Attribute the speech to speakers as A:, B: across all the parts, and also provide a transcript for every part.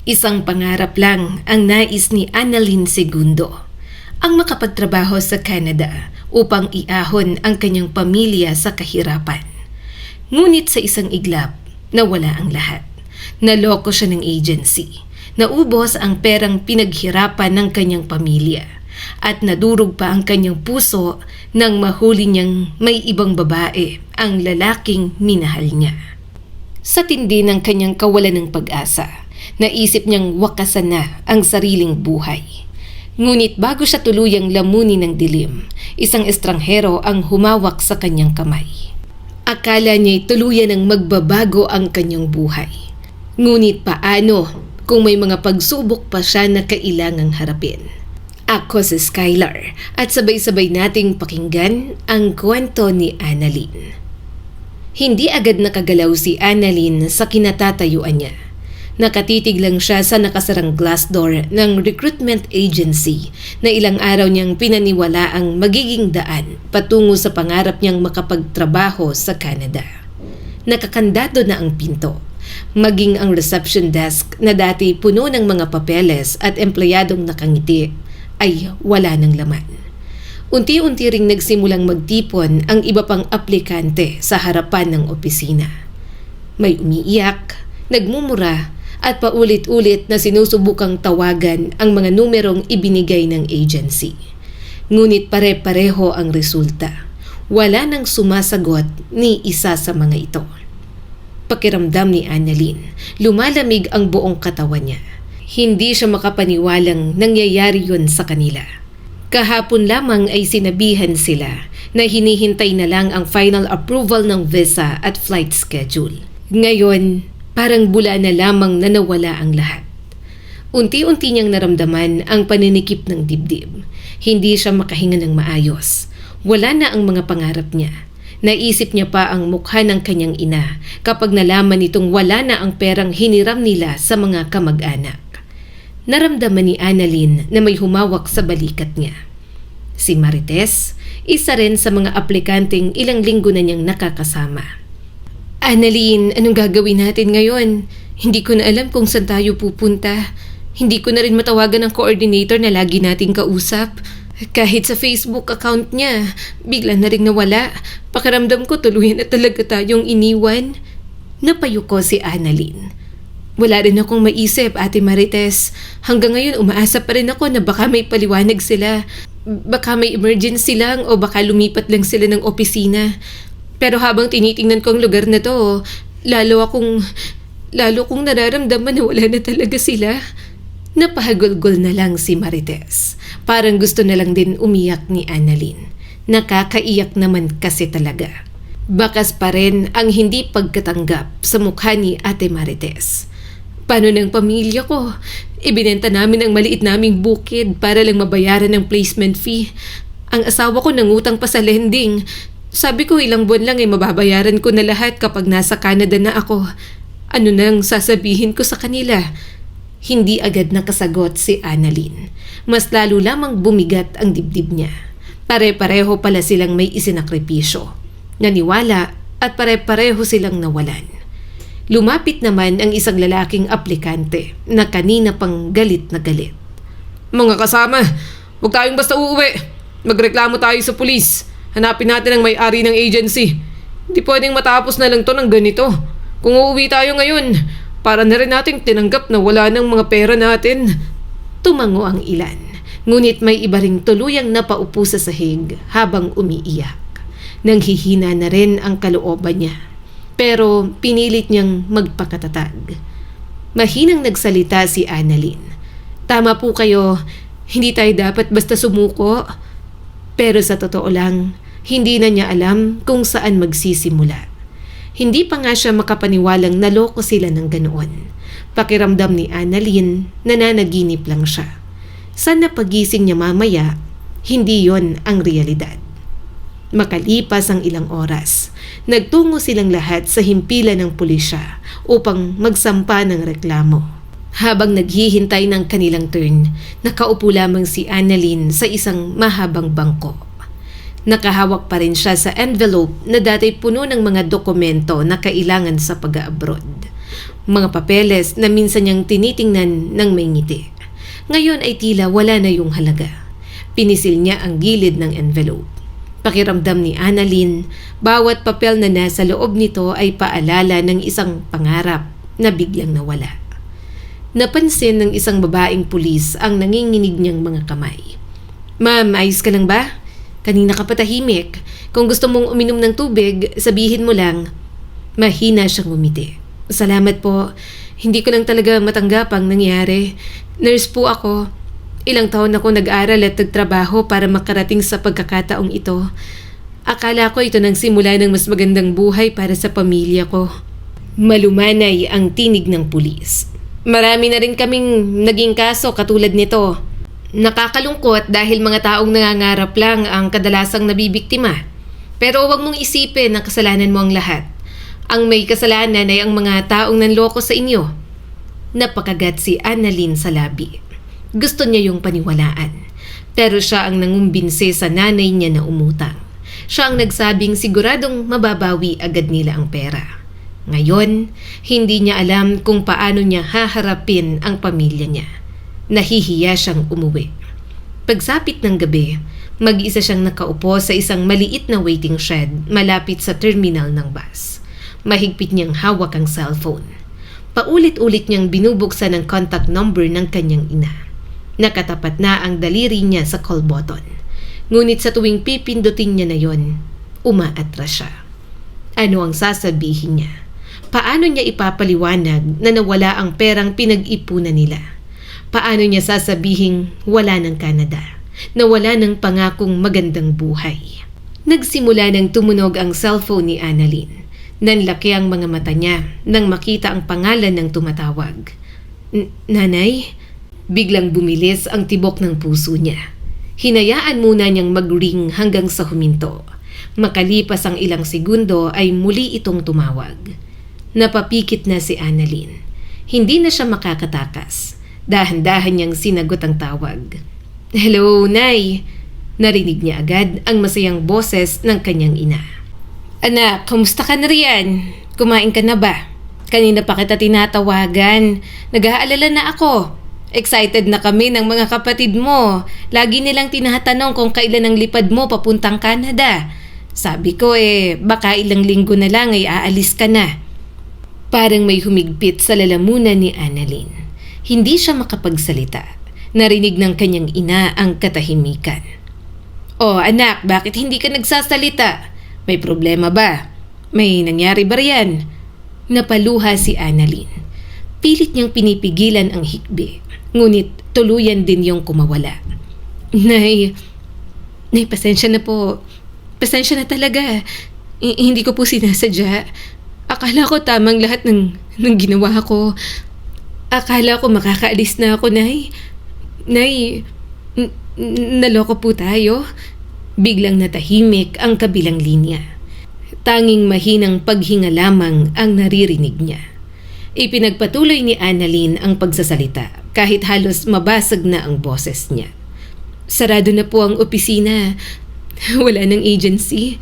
A: Isang pangarap lang ang nais ni Annalyn Segundo, ang makapagtrabaho sa Canada upang iahon ang kanyang pamilya sa kahirapan. Ngunit sa isang iglap, nawala ang lahat. Naloko siya ng agency. Naubos ang perang pinaghirapan ng kanyang pamilya at nadurog pa ang kanyang puso nang mahuli niyang may ibang babae ang lalaking minahal niya. Sa tindi ng kanyang kawalan ng pag-asa, naisip niyang wakasan na ang sariling buhay. Ngunit bago siya tuluyang lamunin ng dilim, isang estranghero ang humawak sa kanyang kamay. Akala niya'y tuluyan ng magbabago ang kanyang buhay. Ngunit paano kung may mga pagsubok pa siya na kailangang harapin? Ako si Skylar at sabay-sabay nating pakinggan ang kwento ni Annalyn. Hindi agad nakagalaw si Annalyn sa kinatatayuan niya. Nakatitig lang siya sa nakasarang glass door ng recruitment agency na ilang araw niyang pinaniwala ang magiging daan patungo sa pangarap niyang makapagtrabaho sa Canada. Nakakandado na ang pinto, maging ang reception desk na dati puno ng mga papeles at empleyadong nakangiti ay wala ng laman. Unti-unti ring nagsimulang magtipon ang iba pang aplikante sa harapan ng opisina. May umiiyak, nagmumura at paulit-ulit na sinusubukang tawagan ang mga numerong ibinigay ng agency. Ngunit pare-pareho ang resulta. Wala nang sumasagot ni isa sa mga ito. Pakiramdam ni Annalyn, lumalamig ang buong katawan niya. Hindi siya makapaniwalang nangyayari yun sa kanila. Kahapon lamang ay sinabihan sila na hinihintay na lang ang final approval ng visa at flight schedule. Ngayon, parang bula na lamang na nawala ang lahat. Unti-unti niyang naramdaman ang paninikip ng dibdib. Hindi siya makahinga ng maayos. Wala na ang mga pangarap niya. Naisip niya pa ang mukha ng kanyang ina kapag nalaman nitong wala na ang perang hiniram nila sa mga kamag-anak. Naramdaman ni Annalyn na may humawak sa balikat niya. Si Marites, isa rin sa mga aplikanteng ilang linggo na niyang nakakasama. Annalyn, anong gagawin natin ngayon? Hindi ko na alam kung saan tayo pupunta. Hindi ko na rin matawagan ang coordinator na lagi nating kausap. Kahit sa Facebook account niya, bigla na rin nawala. Pakiramdam ko tuluyan na talaga tayong iniwan. Napayuko si Annalyn. Wala rin akong maisip, Ate Marites. Hanggang ngayon umaasa pa rin ako na baka may paliwanag sila. Baka may emergency lang o baka lumipat lang sila ng opisina. Pero habang tinitingnan ko ang lugar na to, lalo kong nararamdaman na wala na talaga sila. Napahagulgol na lang si Marites. Parang gusto na lang din umiyak ni Annalyn. Nakakaiyak naman kasi talaga. Bakas pa rin ang hindi pagkatanggap sa mukha ni Ate Marites. Paano ng pamilya ko? Ibinenta namin ang maliit naming bukid para lang mabayaran ng placement fee. Ang asawa ko nangutang pa sa lending. Sabi ko ilang buwan lang ay mababayaran ko na lahat kapag nasa Canada na ako. Ano nang sasabihin ko sa kanila? Hindi agad nakasagot si Annalyn. Mas lalo lamang bumigat ang dibdib niya. Pare-pareho pala silang may isinakripisyo. Naniwala at pare-pareho silang nawalan. Lumapit naman ang isang lalaking aplikante na kanina pang galit na galit. Mga kasama, huwag tayong basta uuwi. Magreklamo tayo sa pulis. Hanapin natin ang may-ari ng agency. Hindi pwedeng matapos na lang to ng ganito. Kung uuwi tayo ngayon, para na rin nating tinanggap na wala ng mga pera natin. Tumango ang ilan. Ngunit may iba ring tuluyang napaupo sa sahig habang umiiyak. Nanghihina na rin ang kalooban niya. Pero pinilit niyang magpakatatag. Mahinang nagsalita si Annalyn. Tama po kayo, hindi tayo dapat basta sumuko. Pero sa totoo lang, hindi na niya alam kung saan magsisimula. Hindi pa nga siya makapaniwalang naloko sila ng ganoon. Pakiramdam ni Annalyn, nananaginip lang siya. Sana pagising niya mamaya, hindi yon ang realidad. Makalipas ang ilang oras, nagtungo silang lahat sa himpilan ng pulisya upang magsampa ng reklamo. Habang naghihintay ng kanilang turn, nakaupo lamang si Annalyn sa isang mahabang bangko. Nakahawak pa rin siya sa envelope na dati puno ng mga dokumento na kailangan sa pag-abroad. Mga papeles na minsan niyang tinitingnan ng may ngiti. Ngayon ay tila wala na yung halaga. Pinisil niya ang gilid ng envelope. Pakiramdam ni Annalyn, bawat papel na nasa loob nito ay paalala ng isang pangarap na biglang nawala. Napansin ng isang babaeng pulis ang nanginginig niyang mga kamay. "Ma'am, ayos ka lang ba? Kanina ka pa tahimik. Kung gusto mong uminom ng tubig, sabihin mo lang." Mahina siyang ngumiti. "Salamat po. Hindi ko lang talaga matanggap ang nangyari. Nurse po ako. Ilang taon ako nag-aral at nagtrabaho para makarating sa pagkakataong ito. Akala ko ito nang simula ng mas magandang buhay para sa pamilya ko." Malumanay ang tinig ng pulis. "Marami na rin kaming naging kaso katulad nito. Nakakalungkot dahil mga taong nangangarap lang ang kadalasang nabibiktima. Pero huwag mong isipin na kasalanan mo ang lahat. Ang may kasalanan ay ang mga taong nanloko sa inyo." Napakagat si Annalyn sa labi. Gusto niya yung paniwalaan. Pero siya ang nangumbinse sa nanay niya na umutang. Siya ang nagsabing siguradong mababawi agad nila ang pera. Ngayon, hindi niya alam kung paano niya haharapin ang pamilya niya. Nahihiya siyang umuwi. Pagsapit ng gabi, mag-isa siyang nakaupo sa isang maliit na waiting shed malapit sa terminal ng bus. Mahigpit niyang hawak ang cellphone. Paulit-ulit niyang binubuksan ang contact number ng kanyang ina. Nakatapat na ang daliri niya sa call button. Ngunit sa tuwing pipindutin niya na yon, umaatras siya. Ano ang sasabihin niya? Paano niya ipapaliwanag na nawala ang perang pinag-ipunan nila? Paano niya sasabihing wala ng Canada? Na wala ng pangakong magandang buhay? Nagsimula nang tumunog ang cellphone ni Annalyn. Nanlaki ang mga mata niya nang makita ang pangalan ng tumatawag. "Nanay?" Biglang bumilis ang tibok ng puso niya. Hinayaan muna niyang mag-ring hanggang sa huminto. Makalipas ang ilang segundo ay muli itong tumawag. Napapikit na si Annalyn. Hindi na siya makakatakas. Dahan-dahan niyang sinagot ang tawag. "Hello, Nay!" Narinig niya agad ang masayang boses ng kanyang ina. "Anak, kamusta ka na riyan? Kumain ka na ba? Kanina pa kita tinatawagan. Nag-aalala na ako. Excited na kami ng mga kapatid mo. Lagi nilang tinatanong kung kailan ang lipad mo papuntang Canada. Sabi ko baka ilang linggo na lang ay aalis ka na." Parang may humigpit sa lalamunan ni Annalyn. Hindi siya makapagsalita. Narinig ng kanyang ina ang katahimikan. "Oh anak, bakit hindi ka nagsasalita? May problema ba? May nangyari ba riyan?" Napaluha si Annalyn. Pilit niyang pinipigilan ang hikbi. Ngunit tuluyan din yung kumawala. Nay, pasensya na po. Pasensya na talaga. Hindi ko po sinasadya. Akala ko tamang lahat ng ginawa ko. Akala ko makakaalis na ako, Nay. Nay, naloko po tayo." Biglang natahimik ang kabilang linya. Tanging mahinang paghinga lamang ang naririnig niya. Ipinagpatuloy ni Annalyn ang pagsasalita kahit halos mabasag na ang boses niya. "Sarado na po ang opisina. Wala ng agency.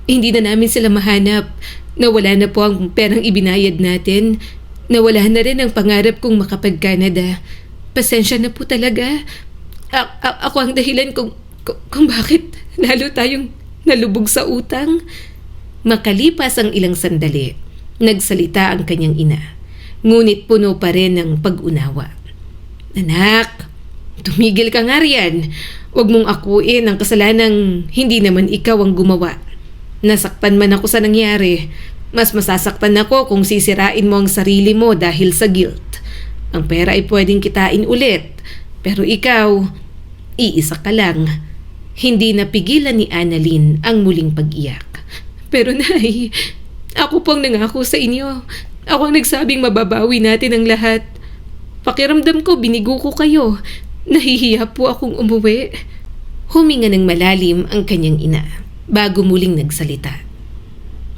A: Hindi na namin sila mahanap. Nawala na po ang perang ibinayad natin. Nawala na rin ang pangarap kong makapag-Canada. Pasensya na po talaga. Ako ang dahilan kung bakit lalo tayong nalubog sa utang." Makalipas ang ilang sandali, nagsalita ang kanyang ina. Ngunit puno pa rin ng pag-unawa. "Anak, tumigil ka nga riyan. Huwag mong akuin ang kasalanang hindi naman ikaw ang gumawa. Nasaktan man ako sa nangyari. Mas masasaktan ako kung sisirain mo ang sarili mo dahil sa guilt. Ang pera ay pwedeng kitain ulit. Pero ikaw, iisa ka lang." Hindi napigilan ni Annalyn ang muling pag-iyak. "Pero Nay, ako po ang nangako sa inyo. Ako ang nagsabing mababawi natin ang lahat. Pakiramdam ko binigo ko kayo. Nahihiya po akong umuwi." Huminga ng malalim ang kanyang ina bago muling nagsalita.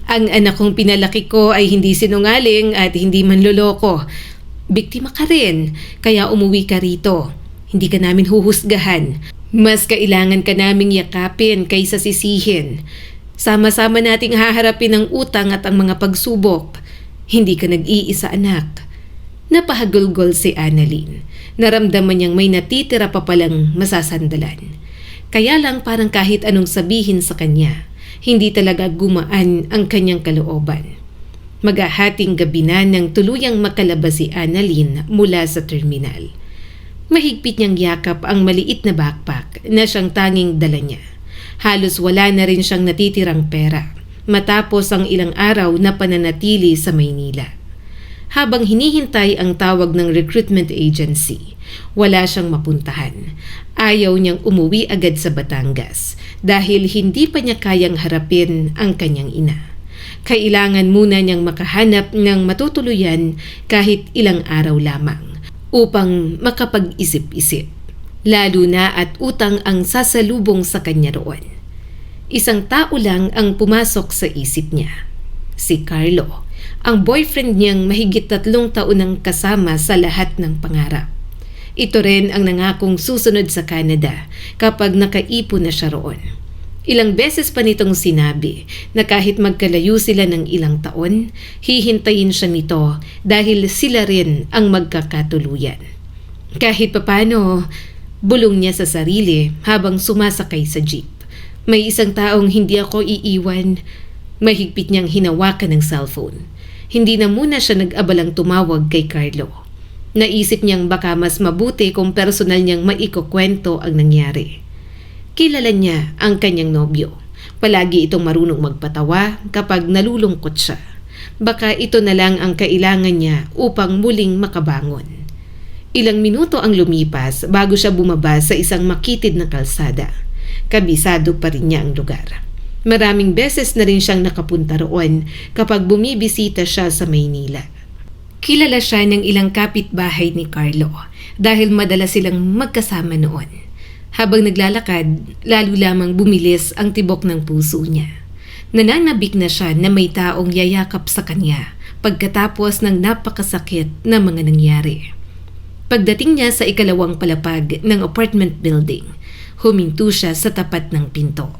A: "Ang anak kong pinalaki ko ay hindi sinungaling at hindi manloloko. Biktima ka rin, kaya umuwi ka rito. Hindi ka namin huhusgahan. Mas kailangan ka naming yakapin kaysa sisihin. Sama-sama nating haharapin ang utang at ang mga pagsubok. Hindi ka nag-iisa, anak. Napahagulgol si Annalyn. Naramdaman niyang may natitira pa palang masasandalan. Kaya lang parang kahit anong sabihin sa kanya, hindi talaga gumaan ang kanyang kalooban. Maghahating gabi na nang tuluyang makalabas si Annalyn mula sa terminal. Mahigpit niyang yakap ang maliit na backpack na siyang tanging dala niya. Halos wala na rin siyang natitirang pera matapos ang ilang araw na pananatili sa Maynila. Habang hinihintay ang tawag ng recruitment agency, wala siyang mapuntahan. Ayaw niyang umuwi agad sa Batangas dahil hindi pa niya kayang harapin ang kanyang ina. Kailangan muna niyang makahanap ng matutuluyan kahit ilang araw lamang upang makapag-isip-isip. Lalo na at utang ang sasalubong sa kanya roon. Isang tao lang ang pumasok sa isip niya. Si Carlo, ang boyfriend niyang mahigit 3 taon nang kasama sa lahat ng pangarap. Ito rin ang nangakong susunod sa Canada kapag nakaipon na siya roon. Ilang beses pa nitong sinabi na kahit magkalayo sila ng ilang taon, hihintayin siya nito dahil sila rin ang magkakatuluyan. Kahit papano, bulong niya sa sarili habang sumasakay sa jeep. May isang taong hindi ako iiwan. Mahigpit niyang hinawakan ng cellphone. Hindi na muna siya nag-abalang tumawag kay Carlo. Naisip niyang baka mas mabuti kung personal niyang maikukwento ang nangyari. Kilala niya ang kanyang nobyo. Palagi itong marunong magpatawa kapag nalulungkot siya. Baka ito na lang ang kailangan niya upang muling makabangon. Ilang minuto ang lumipas bago siya bumaba sa isang makitid na kalsada. Kabisado pa rin niya ang lugar. Maraming beses na rin siyang nakapunta roon kapag bumibisita siya sa Maynila. Kilala siya ng ilang kapitbahay ni Carlo dahil madalas silang magkasama noon. Habang naglalakad, lalo lamang bumilis ang tibok ng puso niya. Nananabik na siya na may taong yayakap sa kanya pagkatapos ng napakasakit na mga nangyari. Pagdating niya sa ikalawang palapag ng apartment building, huminto siya sa tapat ng pinto.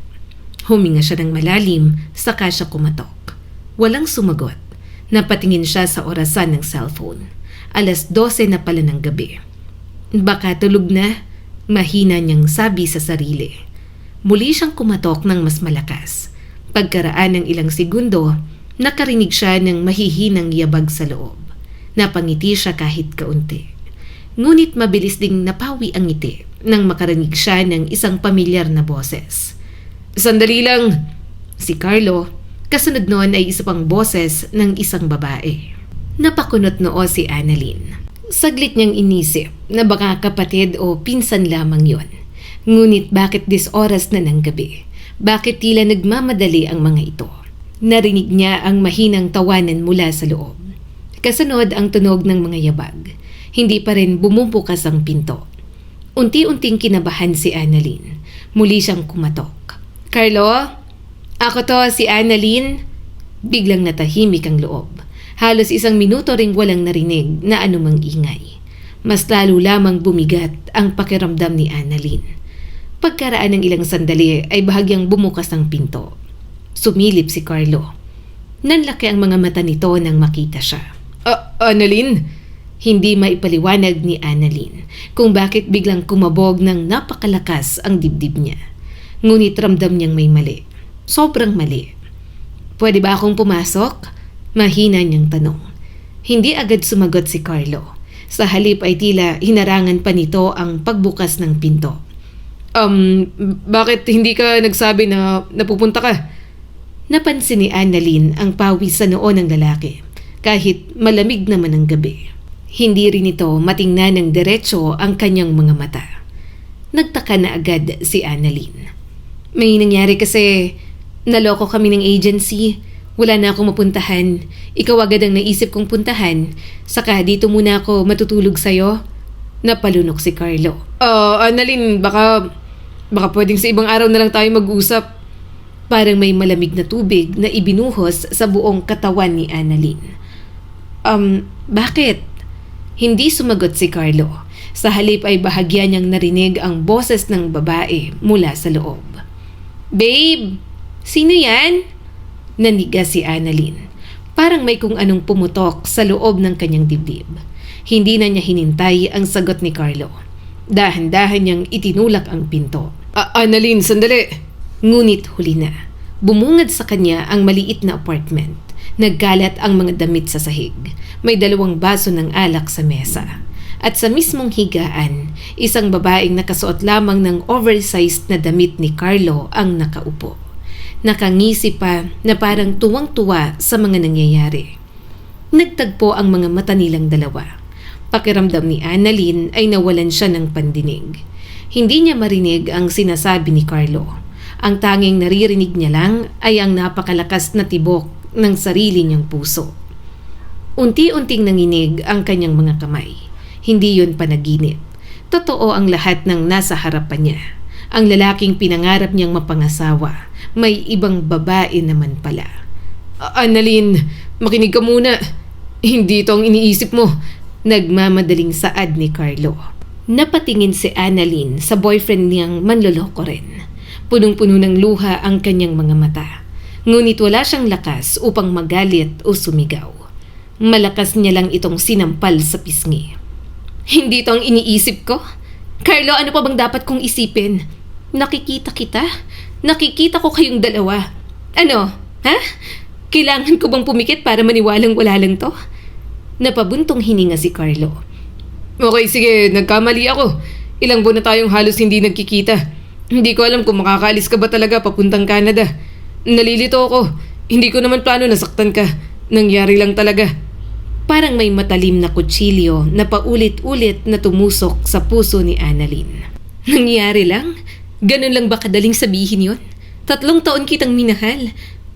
A: Huminga siya ng malalim, saka siya kumatok. Walang sumagot. Napatingin siya sa orasan ng cellphone. 12:00 na pala ng gabi. Baka tulog na, mahina niyang sabi sa sarili. Muli siyang kumatok ng mas malakas. Pagkaraan ng ilang segundo, nakarinig siya ng mahihinang yabag sa loob. Napangiti siya kahit kaunti. Ngunit mabilis ding napawi ang ngiti nang makarinig siya ng isang pamilyar na boses. "Sandali lang!" Si Carlo, kasunod noon ay isa pang boses ng isang babae. Napakunot noo si Annalyn. Saglit niyang inisip na baka kapatid o pinsan lamang yon. Ngunit bakit 10 oras na ng gabi? Bakit tila nagmamadali ang mga ito? Narinig niya ang mahinang tawanan mula sa loob. Kasunod ang tunog ng mga yabag. Hindi pa rin bumubukas ang pinto. Unti-unting kinabahan si Annalyn. Muli siyang kumatok. "Carlo? Ako to, si Annalyn." Biglang natahimik ang loob. Halos 1 minuto ring walang narinig na anumang ingay. Mas lalo lamang bumigat ang pakiramdam ni Annalyn. Pagkaraan ng ilang sandali ay bahagyang bumukas ang pinto. Sumilip si Carlo. Nanlaki ang mga mata nito nang makita siya. Annalyn?" Hindi maipaliwanag ni Annalyn kung bakit biglang kumabog ng napakalakas ang dibdib niya. Ngunit ramdam niyang may mali. Sobrang mali. "Pwede ba akong pumasok?" Mahina niyang tanong. Hindi agad sumagot si Carlo. Sa halip ay tila hinarangan pa nito ang pagbukas ng pinto. Bakit hindi ka nagsabi na napupunta ka?" Napansin ni Annalyn ang pawis sa noo ng lalaki, kahit malamig naman ang gabi. Hindi rin ito matingnan ng diretso ang kanyang mga mata. Nagtaka na agad si Annalyn. "May nangyari kasi naloko kami ng agency. Wala na akong mapuntahan. Ikaw agad ang naisip kong puntahan. Saka dito muna ako matutulog sa'yo." Napalunok si Carlo. Annalyn, baka pwedeng sa ibang araw na lang tayo mag-usap." Parang may malamig na tubig na ibinuhos sa buong katawan ni Annalyn. Bakit?" Hindi sumagot si Carlo. Sa halip ay bahagya niyang narinig ang boses ng babae mula sa loob. "Babe, sino yan?" Naniga si Annalyn. Parang may kung anong pumutok sa loob ng kanyang dibdib. Hindi na niya hinintay ang sagot ni Carlo. Dahan-dahan niyang itinulak ang pinto. Annalyn, sandali! Ngunit huli na. Bumungad sa kanya ang maliit na apartment. Nagkalat ang mga damit sa sahig. May 2 baso ng alak sa mesa. At sa mismong higaan, isang babaeng nakasuot lamang ng oversized na damit ni Carlo ang nakaupo. Nakangisi pa na parang tuwang-tuwa sa mga nangyayari. Nagtagpo ang mga mata nilang dalawa. Pakiramdam ni Annalyn ay nawalan siya ng pandinig. Hindi niya marinig ang sinasabi ni Carlo. Ang tanging naririnig niya lang ay ang napakalakas na tibok ng sarili niyang puso. Unti-unting nanginig ang kanyang mga kamay. Hindi yun panaginip. Totoo ang lahat ng nasa harapan niya. Ang lalaking pinangarap niyang mapangasawa, may ibang babae naman pala. Annalyn, makinig ka muna. Hindi ito ang iniisip mo. Nagmamadaling saad ni Carlo. Napatingin si Annalyn sa boyfriend niyang manloloko rin. Punong-puno ng luha ang kanyang mga mata. Ngunit wala siyang lakas upang magalit o sumigaw. Malakas niya lang itong sinampal sa pisngi. Hindi ito ang iniisip ko. Carlo, ano pa bang dapat kong isipin? Nakikita kita? Nakikita ko kayong dalawa. Ano? Ha? Kailangan ko bang pumikit para maniwalang wala lang to? Napabuntong hininga si Carlo. Okay, sige, nagkamali ako. Ilang buwan na tayong halos hindi nagkikita. Hindi ko alam kung makakaalis ka ba talaga papuntang Canada. Nalilito ako. Hindi ko naman plano na saktan ka. Nangyari lang talaga. Parang may matalim na kutsilyo na paulit-ulit na tumusok sa puso ni Annalyn. Nangyari lang? Ganun lang ba kadaling sabihin yon? 3 taon kitang minahal.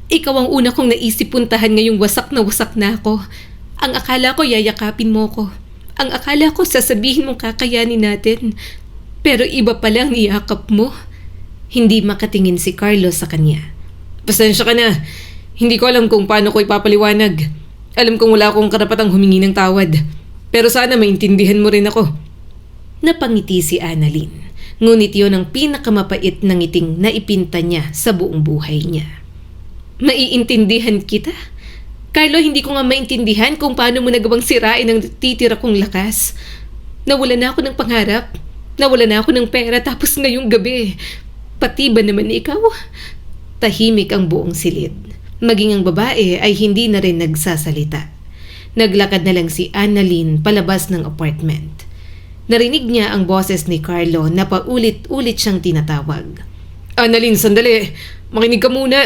A: Ikaw ang una kong naisip puntahan ngayong wasak na ako. Ang akala ko yayakapin mo ko. Ang akala ko sasabihin mong kakayanin natin. Pero iba pala ang niyakap mo. Hindi makatingin si Carlo sa kanya. Pasensya ka na. Hindi ko alam kung paano ko ipapaliwanag. Alam kong wala akong karapatang humingi ng tawad. Pero sana maintindihan mo rin ako. Napangiti si Annalyn. Ngunit yon ang pinakamapait na ngiting na ipinta niya sa buong buhay niya. Maiintindihan kita? Carlo, hindi ko nga maintindihan kung paano mo nagawang sirain ang titira kong lakas. Nawala na ako ng pangarap. Nawala na ako ng pera tapos ngayong gabi. Pati ba naman ikaw? Tahimik ang buong silid. Maging ang babae ay hindi na rin nagsasalita. Naglakad na lang si Annalyn palabas ng apartment. Narinig niya ang boses ni Carlo na paulit-ulit siyang tinatawag. Annalyn, sandali. Makinig ka muna.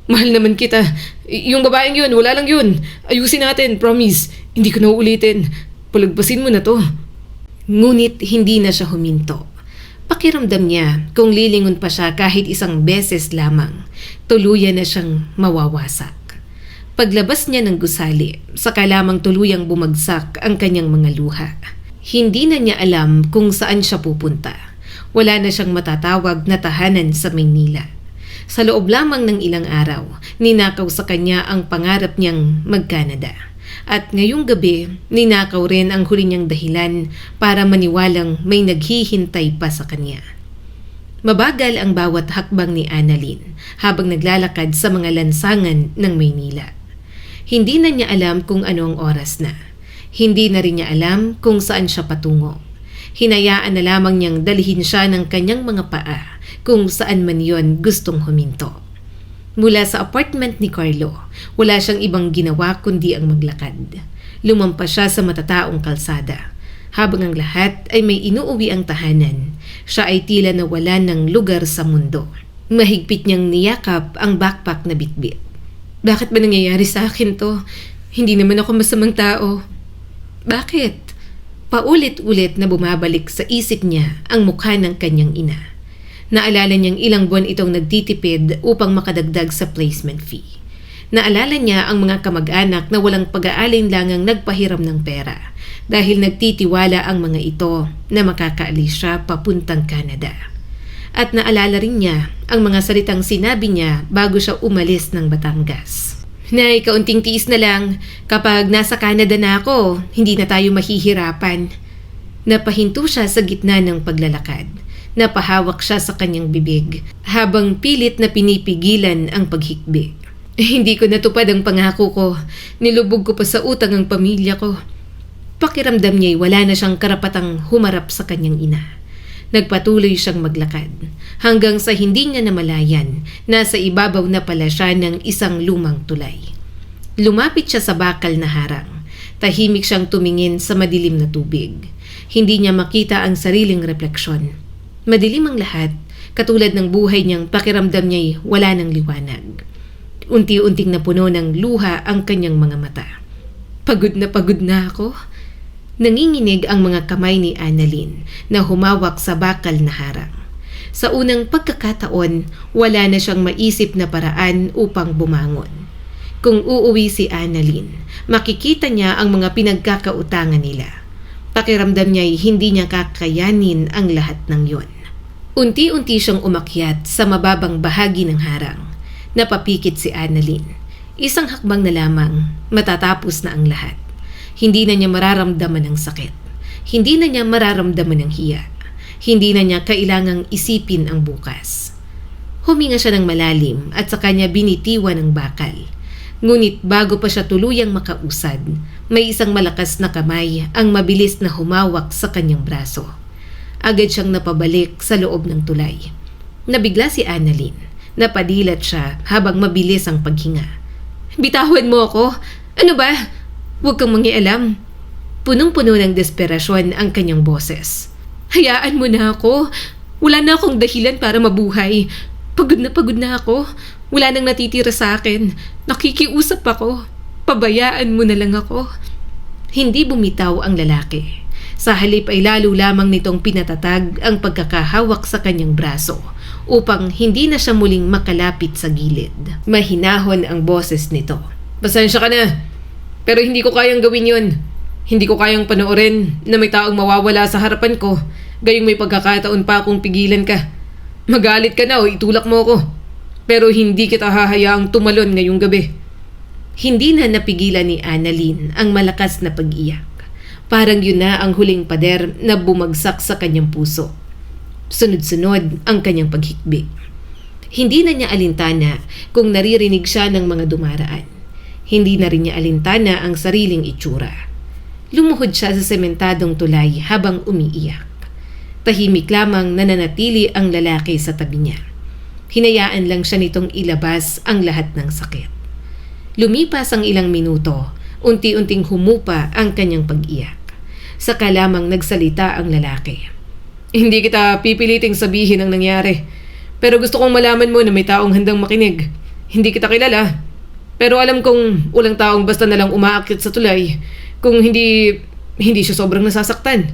A: Mahal naman kita. Yung babaeng yun, wala lang yun. Ayusin natin, promise. Hindi ko na uulitin. Palagpasin mo na to. Ngunit hindi na siya huminto. Pakiramdam niya kung lilingon pa siya kahit isang beses lamang, tuluyan na siyang mawawasak. Paglabas niya ng gusali, saka lamang tuluyang bumagsak ang kanyang mga luha. Hindi na niya alam kung saan siya pupunta. Wala na siyang matatawag na tahanan sa Maynila. Sa loob lamang ng ilang araw, ninakaw sa kanya ang pangarap niyang mag-Canada. At ngayong gabi, ninakaw rin ang huli niyang dahilan para maniwalang may naghihintay pa sa kanya. Mabagal ang bawat hakbang ni Annalyn habang naglalakad sa mga lansangan ng Maynila. Hindi na niya alam kung ano ang oras na. Hindi na rin niya alam kung saan siya patungo. Hinayaan na lamang niyang dalhin siya ng kanyang mga paa kung saan man yon gustong huminto. Mula sa apartment ni Carlo, wala siyang ibang ginawa kundi ang maglakad. Lumampas siya sa matataong kalsada. Habang ang lahat ay may inuuwi ang tahanan, siya ay tila nawalan ng lugar sa mundo. Mahigpit niyang niyakap ang backpack na bitbit. Bakit ba nangyayari sa akin to? Hindi naman ako masamang tao. Bakit? Paulit-ulit na bumabalik sa isip niya ang mukha ng kanyang ina. Naalala niyang ilang buwan itong nagtitipid upang makadagdag sa placement fee. Naalala niya ang mga kamag-anak na walang pag-aalinlangang nagpahiram ng pera dahil nagtitiwala ang mga ito na makakaalis siya papuntang Canada. At naalala rin niya ang mga salitang sinabi niya bago siya umalis ng Batangas. Nay, kaunting tiis na lang. Kapag nasa Canada na ako, hindi na tayo mahihirapan. Napahinto siya sa gitna ng paglalakad. Napahawak siya sa kanyang bibig habang pilit na pinipigilan ang paghikbi. Hindi ko natupad ang pangako ko. Nilubog ko pa sa utang ang pamilya ko. Pakiramdam niya'y wala na siyang karapatang humarap sa kanyang ina. Nagpatuloy siyang maglakad hanggang sa hindi niya namalayan nasa ibabaw na pala siya ng isang lumang tulay. Lumapit siya sa bakal na harang. Tahimik siyang tumingin sa madilim na tubig. Hindi niya makita ang sariling refleksyon. Madilim ang lahat, katulad ng buhay niyang pakiramdam niya'y wala ng liwanag. Unti-unting napuno ng luha ang kanyang mga mata. Pagod na ako. Nanginginig ang mga kamay ni Annalyn na humawak sa bakal na harang. Sa unang pagkakataon, wala na siyang maisip na paraan upang bumangon. Kung uuwi si Annalyn, makikita niya ang mga pinagkakautangan nila. Pakiramdam niya'y hindi niya kakayanin ang lahat ng yon. Unti-unti siyang umakyat sa mababang bahagi ng harang. Napapikit si Annalyn. Isang hakbang na lamang, matatapos na ang lahat. Hindi na niya mararamdaman ng sakit. Hindi na niya mararamdaman ng hiya. Hindi na niya kailangang isipin ang bukas. Huminga siya ng malalim at sa kanya binitiwan ng bakal. Ngunit bago pa siya tuluyang makausad, may isang malakas na kamay ang mabilis na humawak sa kanyang braso. Agad siyang napabalik sa loob ng tulay. Nabigla si Annalyn. Napadilat siya habang mabilis ang paghinga. "Bitawan mo ako! Ano ba? Huwag kang mangialam." Punong-puno ng desperasyon ang kanyang boses. "Hayaan mo na ako. Wala na akong dahilan para mabuhay. Pagod na ako. Wala nang natitira sa akin. Nakikiusap ako. Pabayaan mo na lang ako." Hindi bumitaw ang lalaki. Sa halip ay lalo lamang nitong pinatatag ang pagkakahawak sa kanyang braso upang hindi na siya muling makalapit sa gilid. Mahinahon ang boses nito. "Pasensya ka na. Pero hindi ko kayang gawin yun. Hindi ko kayang panoorin na may taong mawawala sa harapan ko, gayong may pagkakataon pa akong pigilan ka. Magalit ka na o itulak mo ako. Pero hindi kita hahayaang tumalon ngayong gabi." Hindi na napigilan ni Annalyn ang malakas na pag-iyak. Parang yun na ang huling pader na bumagsak sa kanyang puso. Sunod-sunod ang kanyang paghikbi. Hindi na niya alintana kung naririnig siya ng mga dumaraan. Hindi na rin niya alintana ang sariling itsura. Lumuhod siya sa sementadong tulay habang umiiyak. Tahimik lamang nananatili ang lalaki sa tabi niya. Hinayaan lang siya nitong ilabas ang lahat ng sakit. Lumipas ang ilang minuto, unti-unting humupa ang kanyang pag-iyak. Saka lamang nagsalita ang lalaki. "Hindi kita pipiliting sabihin ang nangyari. Pero gusto kong malaman mo na may taong handang makinig. Hindi kita kilala. Pero alam kong walang taong basta nalang umaakyat sa tulay kung hindi siya sobrang nasasaktan.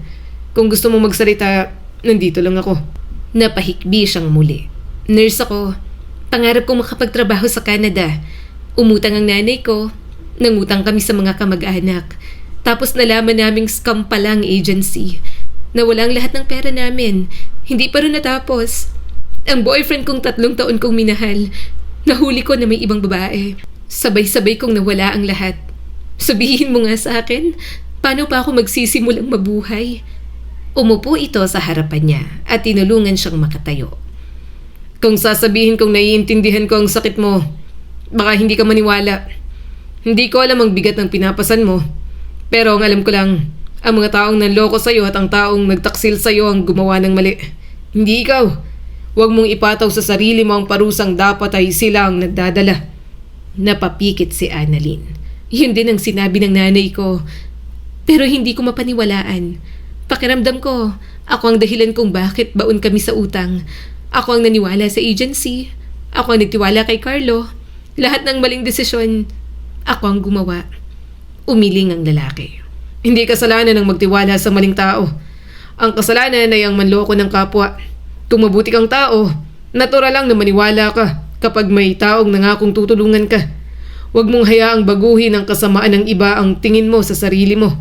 A: Kung gusto mo magsalita, nandito lang ako." Napahikbi siyang muli. "Nurse ako. Pangarap kong makapagtrabaho sa Canada. Umutang ang nanay ko. Nangutang kami sa mga kamag-anak. Tapos nalaman naming scam pala ang agency. Nawala ang lahat ng pera namin. Hindi pa rin natapos. Ang boyfriend kong 3 taon kong minahal. Nahuli ko na may ibang babae. Sabay-sabay kong nawala ang lahat. Sabihin mo nga sa akin, paano pa ako magsisimulang mabuhay?" Umupo ito sa harapan niya at tinulungan siyang makatayo. "Kung sasabihin kong naiintindihan ko ang sakit mo, baka hindi ka maniwala. Hindi ko alam ang bigat ng pinapasan mo. Pero ang alam ko lang, ang mga taong nanloko sa'yo at ang taong nagtaksil sa'yo ang gumawa ng mali. Hindi ikaw. Huwag mong ipataw sa sarili mo ang parusang dapat ay sila ang nagdadala." Napapikit si Annalyn. "Yun din ang sinabi ng nanay ko. Pero hindi ko mapaniwalaan. Pakiramdam ko, ako ang dahilan kung bakit baon kami sa utang. Ako ang naniwala sa agency. Ako ang nagtiwala kay Carlo. Lahat ng maling desisyon, ako ang gumawa." Umiling ang lalaki. "Hindi kasalanan ng magtiwala sa maling tao. Ang kasalanan ay ang manloko ng kapwa. Kung mabuti kang tao, natural lang na maniwala ka kapag may taong nangakong tutulungan ka. Huwag mong hayaang baguhin ang kasamaan ng iba ang tingin mo sa sarili mo."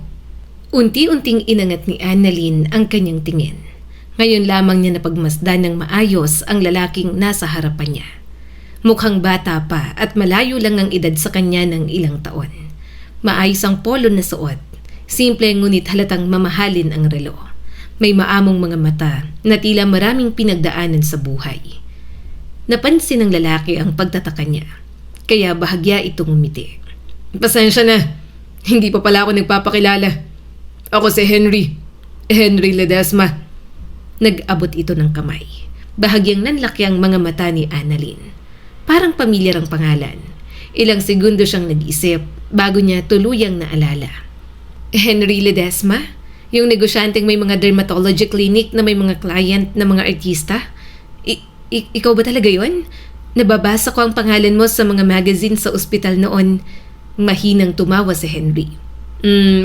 A: Unti-unting inangat ni Annalyn ang kanyang tingin. Ngayon lamang niya napagmasdan ng maayos ang lalaking nasa harapan niya. Mukhang bata pa at malayo lang ang edad sa kanya ng ilang taon. Maayos ang polo na suot. Simple ngunit halatang mamahalin ang relo. May maamong mga mata na tila maraming pinagdaanan sa buhay. Napansin ng lalaki ang pagtataka niya, kaya bahagya itong umiti. "Pasensya na, hindi pa pala ako nagpapakilala. Ako si Henry. Henry Ledesma. Nag-abot ito ng kamay. Bahagyang nanlaki ang mga mata ni Annalyn. Parang pamilyar ang pangalan. Ilang segundo siyang nag-isip bago niya tuluyang naalala. Henry Ledesma? Yung negosyanteng may mga dermatology clinic na may mga client na mga artista? Ikaw ba talaga yon? Nababasa ko ang pangalan mo sa mga magazine sa ospital noon. Mahinang tumawa si Henry.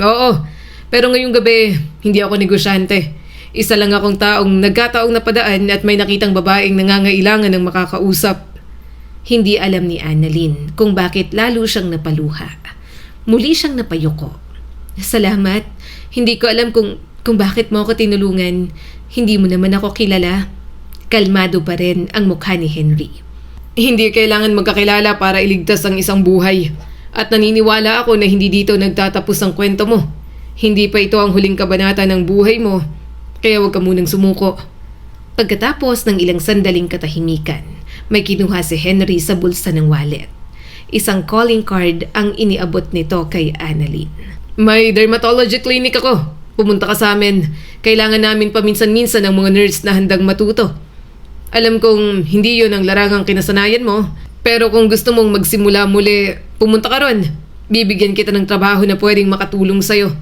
A: Oo. Pero ngayong gabi, hindi ako negosyante. Isa lang akong taong nagkataong napadaan at may nakitang babaeng nangangailangan ng makakausap. Hindi alam ni Annalyn kung bakit lalo siyang napaluha. Muli siyang napayuko. Salamat. Hindi ko alam kung bakit mo ako tinulungan. Hindi mo naman ako kilala. Kalmado pa rin ang mukha ni Henry. Hindi kailangan magkakilala para iligtas ang isang buhay. At naniniwala ako na hindi dito nagtatapos ang kwento mo. Hindi pa ito ang huling kabanata ng buhay mo. Kaya huwag ka munang sumuko. Pagkatapos ng ilang sandaling katahimikan, may kinuha si Henry sa bulsa ng wallet. Isang calling card ang iniabot nito kay Annalyn. May dermatology clinic ako. Pumunta ka sa amin. Kailangan namin paminsan-minsan ng mga nurse na handang matuto. Alam kong hindi yon ang larangang kinasanayan mo, pero kung gusto mong magsimula muli, pumunta ka ron. Bibigyan kita ng trabaho na pwedeng makatulong sa'yo.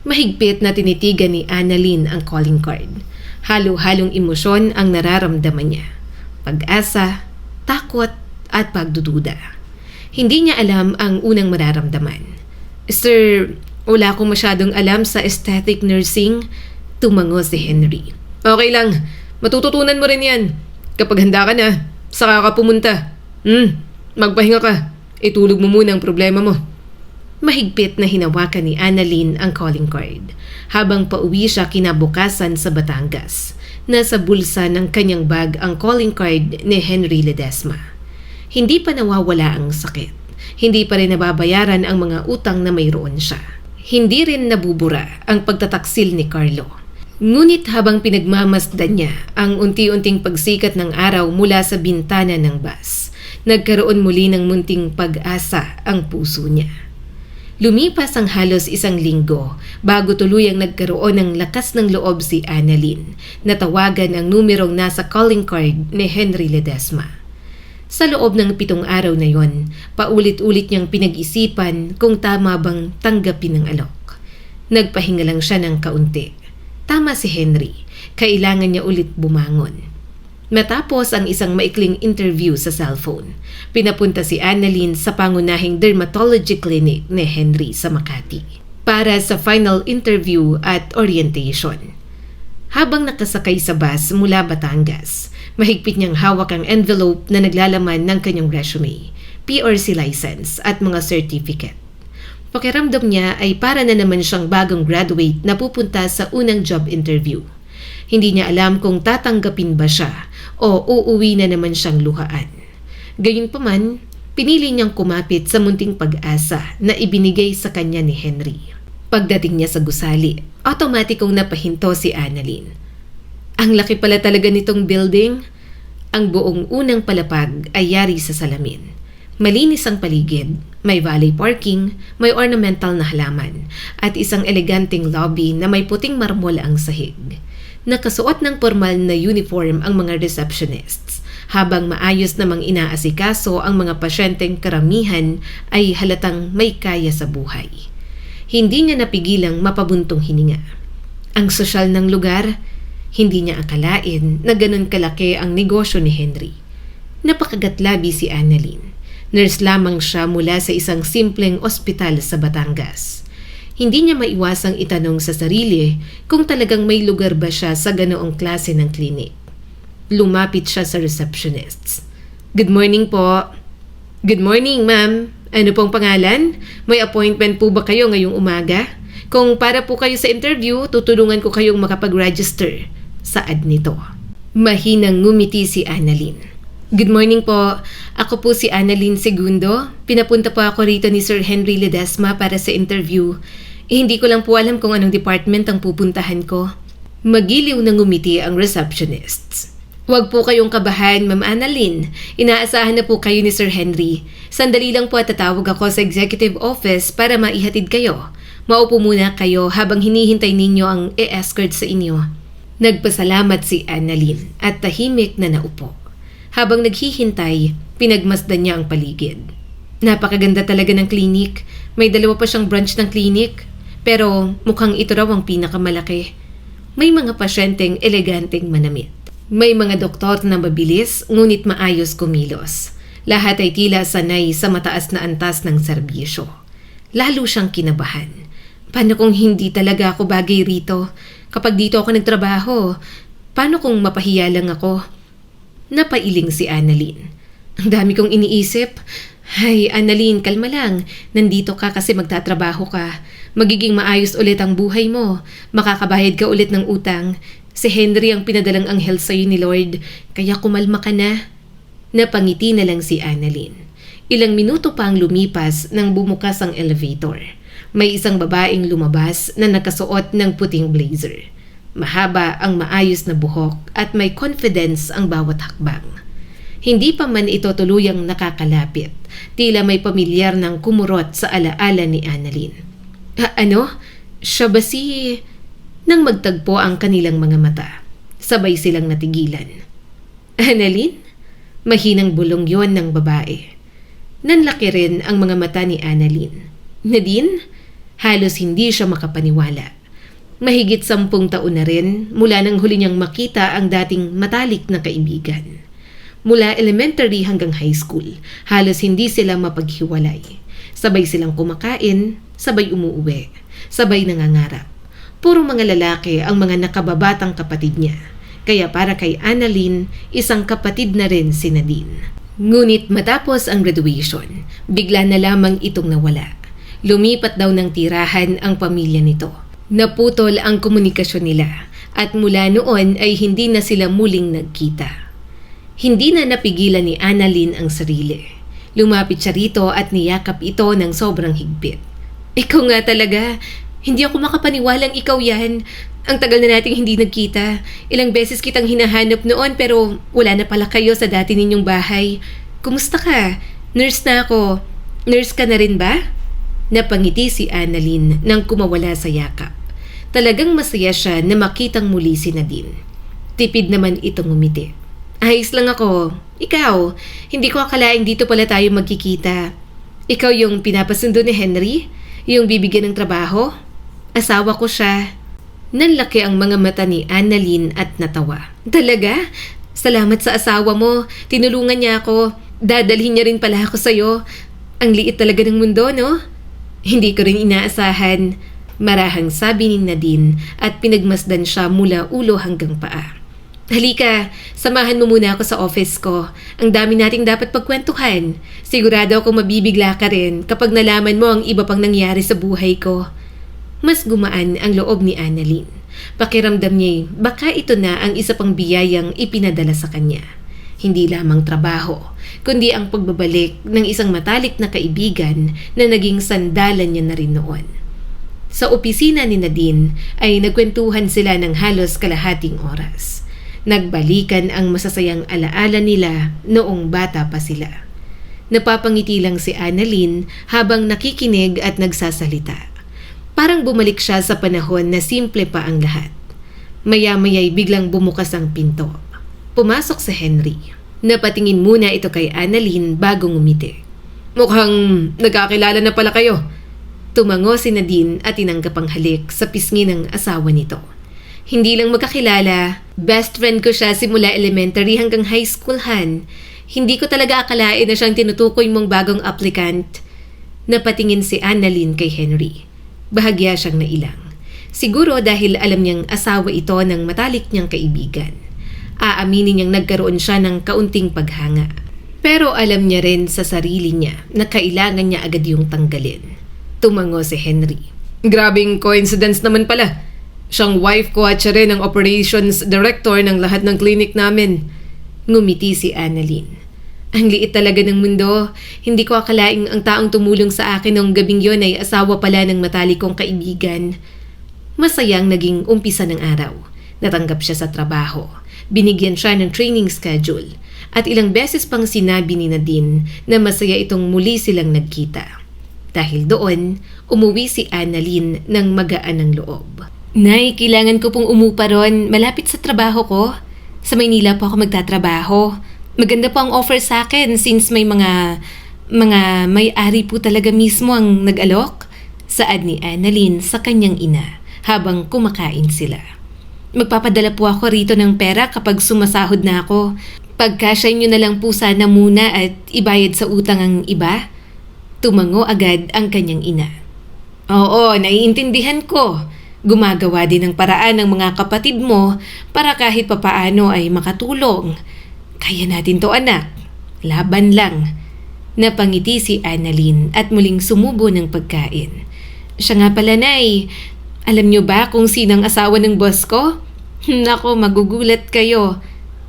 A: Mahigpit na tinitigan ni Annalyn ang calling card. Halo-halong emosyon ang nararamdaman niya. Pag-asa, takot at pagdududa. Hindi niya alam ang unang mararamdaman. Sir, wala akong masyadong alam sa aesthetic nursing. Tumango si Henry. Okay lang. Matututunan mo rin yan. Kapag handa ka na, saka ka pumunta. Magpahinga ka. Itulog mo muna ang problema mo. Mahigpit na hinawakan ni Annalyn ang calling card. Habang pauwi siya kinabukasan sa Batangas. Nasa bulsa ng kanyang bag ang calling card ni Henry Ledesma. Hindi pa nawawala ang sakit. Hindi pa rin nababayaran ang mga utang na mayroon siya. Hindi rin nabubura ang pagtataksil ni Carlo. Ngunit habang pinagmamasdan niya ang unti-unting pagsikat ng araw mula sa bintana ng bus, nagkaroon muli ng munting pag-asa ang puso niya. Lumipas ang halos isang linggo bago tuluyang nagkaroon ng lakas ng loob si Annalyn na tawagan ang numerong nasa calling card ni Henry Ledesma. Sa loob ng 7 araw na yon, paulit-ulit niyang pinag-isipan kung tama bang tanggapin ang alok. Nagpahinga lang siya ng kaunti. Tama si Henry, kailangan niya ulit bumangon. Matapos ang isang maikling interview sa cellphone, pinapunta si Annalyn sa pangunahing dermatology clinic ni Henry sa Makati para sa final interview at orientation. Habang nakasakay sa bus mula Batangas, mahigpit niyang hawak ang envelope na naglalaman ng kanyang resume, PRC license at mga certificate. Pakiramdam niya ay para na naman siyang bagong graduate na pupunta sa unang job interview. Hindi niya alam kung tatanggapin ba siya o uuwi na naman siyang luhaan. Gayunpaman, pinili niyang kumapit sa munting pag-asa na ibinigay sa kanya ni Henry. Pagdating niya sa gusali, automatikong napahinto si Annalyn. Ang laki pala talaga nitong building. Ang buong unang palapag ay yari sa salamin. Malinis ang paligid, may valet parking, may ornamental na halaman, at isang eleganteng lobby na may puting marmol ang sahig. Nakasuot ng formal na uniform ang mga receptionists, habang maayos namang inaasikaso ang mga pasyenteng karamihan ay halatang may kaya sa buhay. Hindi niya napigilang mapabuntong hininga. Ang sosyal ng lugar, hindi niya akalain na ganun kalaki ang negosyo ni Henry. Napakagatlabi si Annalyn. Nurse lamang siya mula sa isang simpleng ospital sa Batangas. Hindi niya maiwasang itanong sa sarili kung talagang may lugar ba siya sa ganoong klase ng klinik. Lumapit siya sa receptionists. Good morning po. Good morning, ma'am. Ano pong pangalan? May appointment po ba kayo ngayong umaga? Kung para po kayo sa interview, tutulungan ko kayong makapag-register. Saad nito. Mahinang ngumiti si Annalyn. Good morning po. Ako po si Annalyn Segundo. Pinapunta po ako rito ni Sir Henry Ledesma para sa interview. Hindi ko lang po alam kung anong department ang pupuntahan ko. Magiliw na ngumiti ang receptionists. Huwag po kayong kabahan, Ma'am Annalyn. Inaasahan na po kayo ni Sir Henry. Sandali lang po at tatawag ako sa executive office para maihatid kayo. Maupo muna kayo habang hinihintay ninyo ang e-escort sa inyo. Nagpasalamat si Annalyn at tahimik na naupo. Habang naghihintay, pinagmasdan niya ang paligid. Napakaganda talaga ng klinik. May 2 pa siyang branch ng klinik. Pero mukhang ito raw ang pinakamalaki. May mga pasyenteng eleganteng manamit. May mga doktor na mabilis ngunit maayos kumilos. Lahat ay tila sanay sa mataas na antas ng serbisyo. Lalo siyang kinabahan. Paano kung hindi talaga ako bagay rito? Kapag dito ako nagtrabaho, paano kung mapahiya lang ako? Napailing si Annalyn. Ang dami kong iniisip. Hay, Annalyn, kalma lang. Nandito ka kasi magtatrabaho ka. Magiging maayos ulit ang buhay mo. Makakabayad ka ulit ng utang. Si Henry ang pinadalang anghel sa'yo ni Lord, kaya kumalma ka na. Napangiti na lang si Annalyn. Ilang minuto pa ang lumipas nang bumukas ang elevator. May isang babaeng lumabas na nakasuot ng puting blazer. Mahaba ang maayos na buhok at may confidence ang bawat hakbang. Hindi pa man ito tuluyang nakakalapit, tila may pamilyar ng kumurot sa alaala ni Annalyn. Ano? Siya ba si... Nang magtagpo ang kanilang mga mata, sabay silang natigilan. Annalyn? Mahinang bulong yon ng babae. Nanlaki rin ang mga mata ni Annalyn. Nadine? Halos hindi siya makapaniwala. Mahigit 10 taon na rin mula nang huli niyang makita ang dating matalik na kaibigan. Mula elementary hanggang high school, halos hindi sila mapaghiwalay. Sabay silang kumakain, sabay umuuwi, sabay nangangarap. Puro mga lalaki ang mga nakababatang kapatid niya. Kaya para kay Annalyn, isang kapatid na rin si Nadine. Ngunit matapos ang graduation, bigla na lamang itong nawala. Lumipat daw ng tirahan ang pamilya nito. Naputol ang komunikasyon nila at mula noon ay hindi na sila muling nagkita. Hindi na napigilan ni Annalyn ang sarili. Lumapit siya rito at niyakap ito ng sobrang higpit. Ikaw nga talaga, hindi ako makapaniwalang ikaw yan. Ang tagal na nating hindi nagkita. Ilang beses kitang hinahanap noon pero wala na pala kayo sa dati ninyong bahay. Kumusta ka? Nurse na ako. Nurse ka na rin ba? Napangiti si Annalyn nang kumawala sa yakap. Talagang masaya siya na makitang muli si Nadine. Tipid naman itong ngumiti. Ayos lang ako. Ikaw, hindi ko akalaing dito pala tayo magkikita. Ikaw yung pinapasundo ni Henry? Yung bibigyan ng trabaho? Asawa ko siya. Nanlaki ang mga mata ni Annalyn at natawa. Talaga? Salamat sa asawa mo. Tinulungan niya ako. Dadalhin niya rin pala ako sa'yo. Ang liit talaga ng mundo, no? Hindi ko rin inaasahan. Marahang sabi ni Nadine at pinagmasdan siya mula ulo hanggang paa. Halika, samahan mo muna ako sa office ko. Ang dami nating dapat pagkwentuhan. Sigurado akong mabibigla ka rin kapag nalaman mo ang iba pang nangyari sa buhay ko. Mas gumaan ang loob ni Annalyn. Pakiramdam niya baka ito na ang isa pang biyayang ipinadala sa kanya. Hindi lamang trabaho, kundi ang pagbabalik ng isang matalik na kaibigan na naging sandalan niya na rin noon. Sa opisina ni Nadine ay nagkwentuhan sila ng halos kalahating oras. Nagbalikan ang masasayang alaala nila noong bata pa sila. Napapangiti lang si Annalyn habang nakikinig at nagsasalita. Parang bumalik siya sa panahon na simple pa ang lahat. Maya-maya'y biglang bumukas ang pinto. Pumasok si Henry. Napatingin muna ito kay Annalyn bago ngumiti. Mukhang nagkakilala na pala kayo. Tumango si Nadine at tinanggap ang halik sa pisngi ng asawa nito. Hindi lang magkakilala, best friend ko siya simula elementary hanggang high school, Han. Hindi ko talaga akalain na siyang tinutukoy mong bagong applicant. Napatingin si Annalyn kay Henry. Bahagya siyang nailang. Siguro dahil alam niyang asawa ito ng matalik niyang kaibigan. Aaminin niyang nagkaroon siya ng kaunting paghanga. Pero alam niya rin sa sarili niya na kailangan niya agad yung tanggalin. Tumango si Henry. Grabing coincidence naman pala. Siyang wife ko at siya rin ang operations director ng lahat ng clinic namin. Ngumiti si Annalyn. Ang liit talaga ng mundo. Hindi ko akalaing ang taong tumulong sa akin noong gabing yon ay asawa pala ng matalik kong kaibigan. Masayang naging umpisa ng araw. Natanggap siya sa trabaho. Binigyan siya ng training schedule. At ilang beses pang sinabi ni Nadine na masaya itong muli silang nagkita. Dahil doon, umuwi si Annalyn ng magaan ng loob. Nay, kailangan ko pong umupa ron. Malapit sa trabaho ko. Sa Maynila po ako magtatrabaho. Maganda po ang offer sa akin since may mga may-ari po talaga mismo ang nag-alok. Saad ni Annalyn sa kanyang ina habang kumakain sila. Magpapadala po ako rito ng pera kapag sumasahod na ako. Pagkasya nyo na lang po sana muna at ibayad sa utang ang iba. Tumango agad ang kanyang ina. Oo, naiintindihan ko. Gumagawa din ng paraan ng mga kapatid mo para kahit papaano ay makatulong. Kaya natin to, anak. Laban lang. Napangiti si Annalyn at muling sumubo ng pagkain. Siya nga pala, Nay. Alam niyo ba kung sino ang asawa ng boss ko? Nako, magugulat kayo.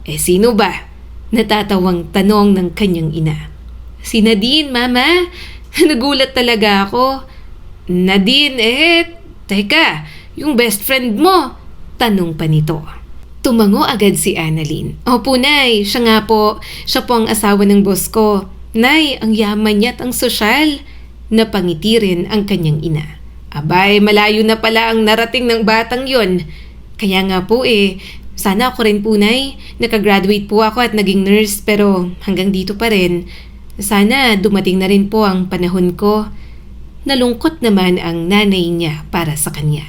A: Sino ba? Natatawang tanong ng kanyang ina. Si Nadine, Mama. Nagulat talaga ako. Nadine, teka, yung best friend mo. Tanong pa nito. Tumango agad si Annalyn. Opo, Nay. Siya nga po. Siya po ang asawa ng boss ko. Nay, ang yaman niya at ang sosyal. Napangiti rin ang kanyang ina. Abay, malayo na pala ang narating ng batang yon. Kaya nga po sana ako rin po, Nay. Nakagraduate po ako at naging nurse pero hanggang dito pa rin. Sana dumating na rin po ang panahon ko. Nalungkot naman ang nanay niya para sa kanya.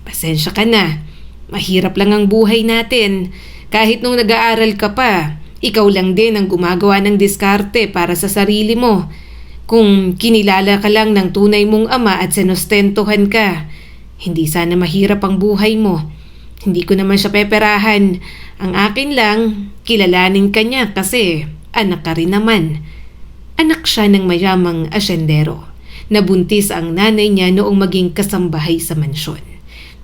A: Pasensya ka na. Mahirap lang ang buhay natin. Kahit nung nag-aaral ka pa, ikaw lang din ang gumagawa ng diskarte para sa sarili mo. Kung kinilala ka lang ng tunay mong ama at sinostentuhan ka, hindi sana mahirap ang buhay mo. Hindi ko naman siya peperahan. Ang akin lang, kilalanin ka niya kasi anak ka rin naman. Anak siya ng mayamang asyendero. Nabuntis ang nanay niya noong maging kasambahay sa mansyon.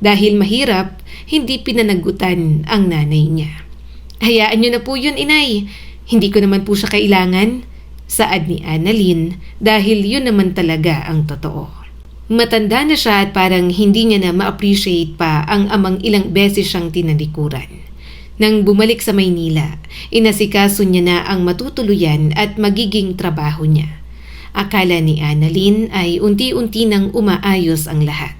A: Dahil mahirap, hindi pinanagutan ang nanay niya. Hayaan niyo na po yun, Inay. Hindi ko naman po siya kailangan. Saad ni Annalyn dahil yun naman talaga ang totoo. Matanda na siya at parang hindi niya na ma-appreciate pa ang amang ilang beses siyang tinalikuran. Nang bumalik sa Maynila, inasikaso niya na ang matutuluyan at magiging trabaho niya. Akala ni Annalyn ay unti-unti nang umaayos ang lahat.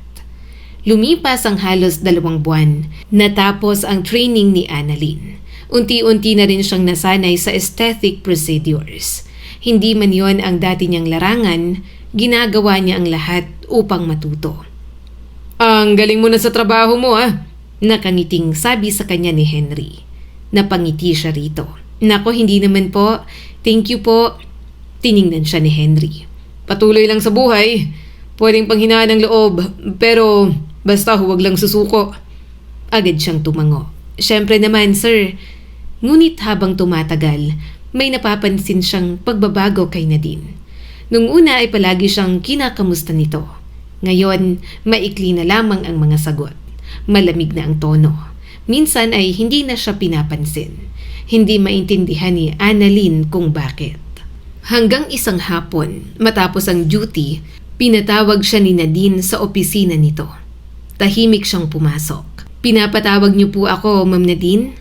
A: Lumipas ang halos 2 buwan, natapos ang training ni Annalyn. Unti-unti na rin siyang nasanay sa aesthetic procedures. Hindi man yon ang dati niyang larangan, ginagawa niya ang lahat upang matuto. Ang galing mo na sa trabaho mo, Nakangiting sabi sa kanya ni Henry. Napangiti siya rito. Nako, hindi naman po. Thank you po. Tiningnan siya ni Henry. Patuloy lang sa buhay. Pwedeng panghinaan ng loob, pero basta huwag lang susuko. Agad siyang tumango. Siyempre naman, sir. Ngunit habang tumatagal, may napapansin siyang pagbabago kay Nadine. Nung una ay palagi siyang kinakamusta nito. Ngayon, maikli na lamang ang mga sagot. Malamig na ang tono. Minsan ay hindi na siya pinapansin. Hindi maintindihan ni Annalyn kung bakit. Hanggang isang hapon, matapos ang duty, pinatawag siya ni Nadine sa opisina nito. Tahimik siyang pumasok. Pinapatawag niyo po ako, Ma'am Nadine?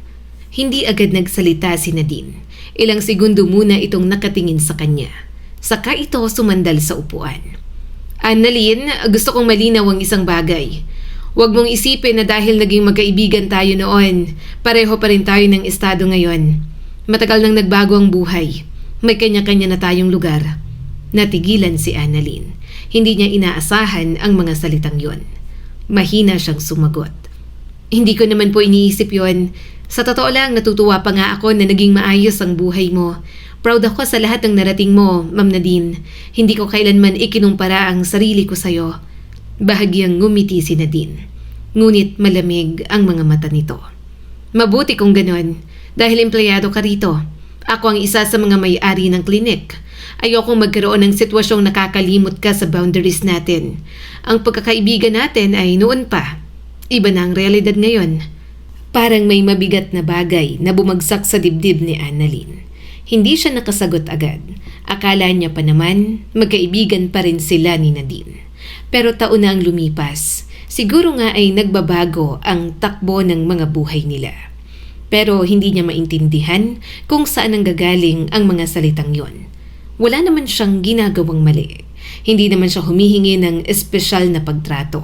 A: Hindi agad nagsalita si Nadine. Ilang segundo muna itong nakatingin sa kanya. Saka ito sumandal sa upuan. Annalyn, gusto kong malinaw ang isang bagay. Huwag mong isipin na dahil naging magkaibigan tayo noon, pareho pa rin tayo ng estado ngayon. Matagal nang nagbago ang buhay. May kanya-kanya na tayong lugar. Natigilan si Annalyn. Hindi niya inaasahan ang mga salitang yon. Mahina siyang sumagot. Hindi ko naman po iniisip yon. Sa totoo lang, natutuwa pa nga ako na naging maayos ang buhay mo. Proud ako sa lahat ng narating mo, Ma'am Nadine. Hindi ko kailanman ikinumpara ang sarili ko sa'yo. Bahagyang ngumiti si Nadine. Ngunit malamig ang mga mata nito. Mabuti kung ganon, dahil empleyado ka rito. Ako ang isa sa mga may-ari ng klinik. Ayokong magkaroon ng sitwasyong nakakalimot ka sa boundaries natin. Ang pagkakaibigan natin ay noon pa. Iba na ang realidad ngayon. Parang may mabigat na bagay na bumagsak sa dibdib ni Annalyn. Hindi siya nakasagot agad. Akala niya pa naman magkaibigan pa rin sila ni Nadine. Pero taon na ang lumipas. Siguro nga ay nagbabago ang takbo ng mga buhay nila. Pero hindi niya maintindihan kung saan nanggagaling ang mga salitang yon. Wala naman siyang ginagawang mali. Hindi naman siya humihingi ng espesyal na pagtrato.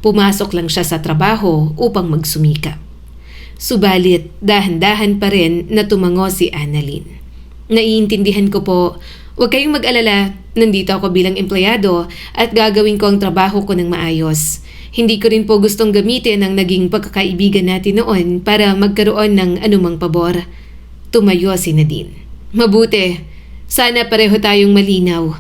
A: Pumasok lang siya sa trabaho upang magsumikap. Subalit, dahan-dahan pa rin na tumango si Annalyn. Naiintindihan ko po, huwag kayong mag-alala, nandito ako bilang empleyado at gagawin ko ang trabaho ko ng maayos. Hindi ko rin po gustong gamitin ang naging pagkakaibigan natin noon para magkaroon ng anumang pabor. Tumayo si Nadine. Mabuti, sana pareho tayong malinaw.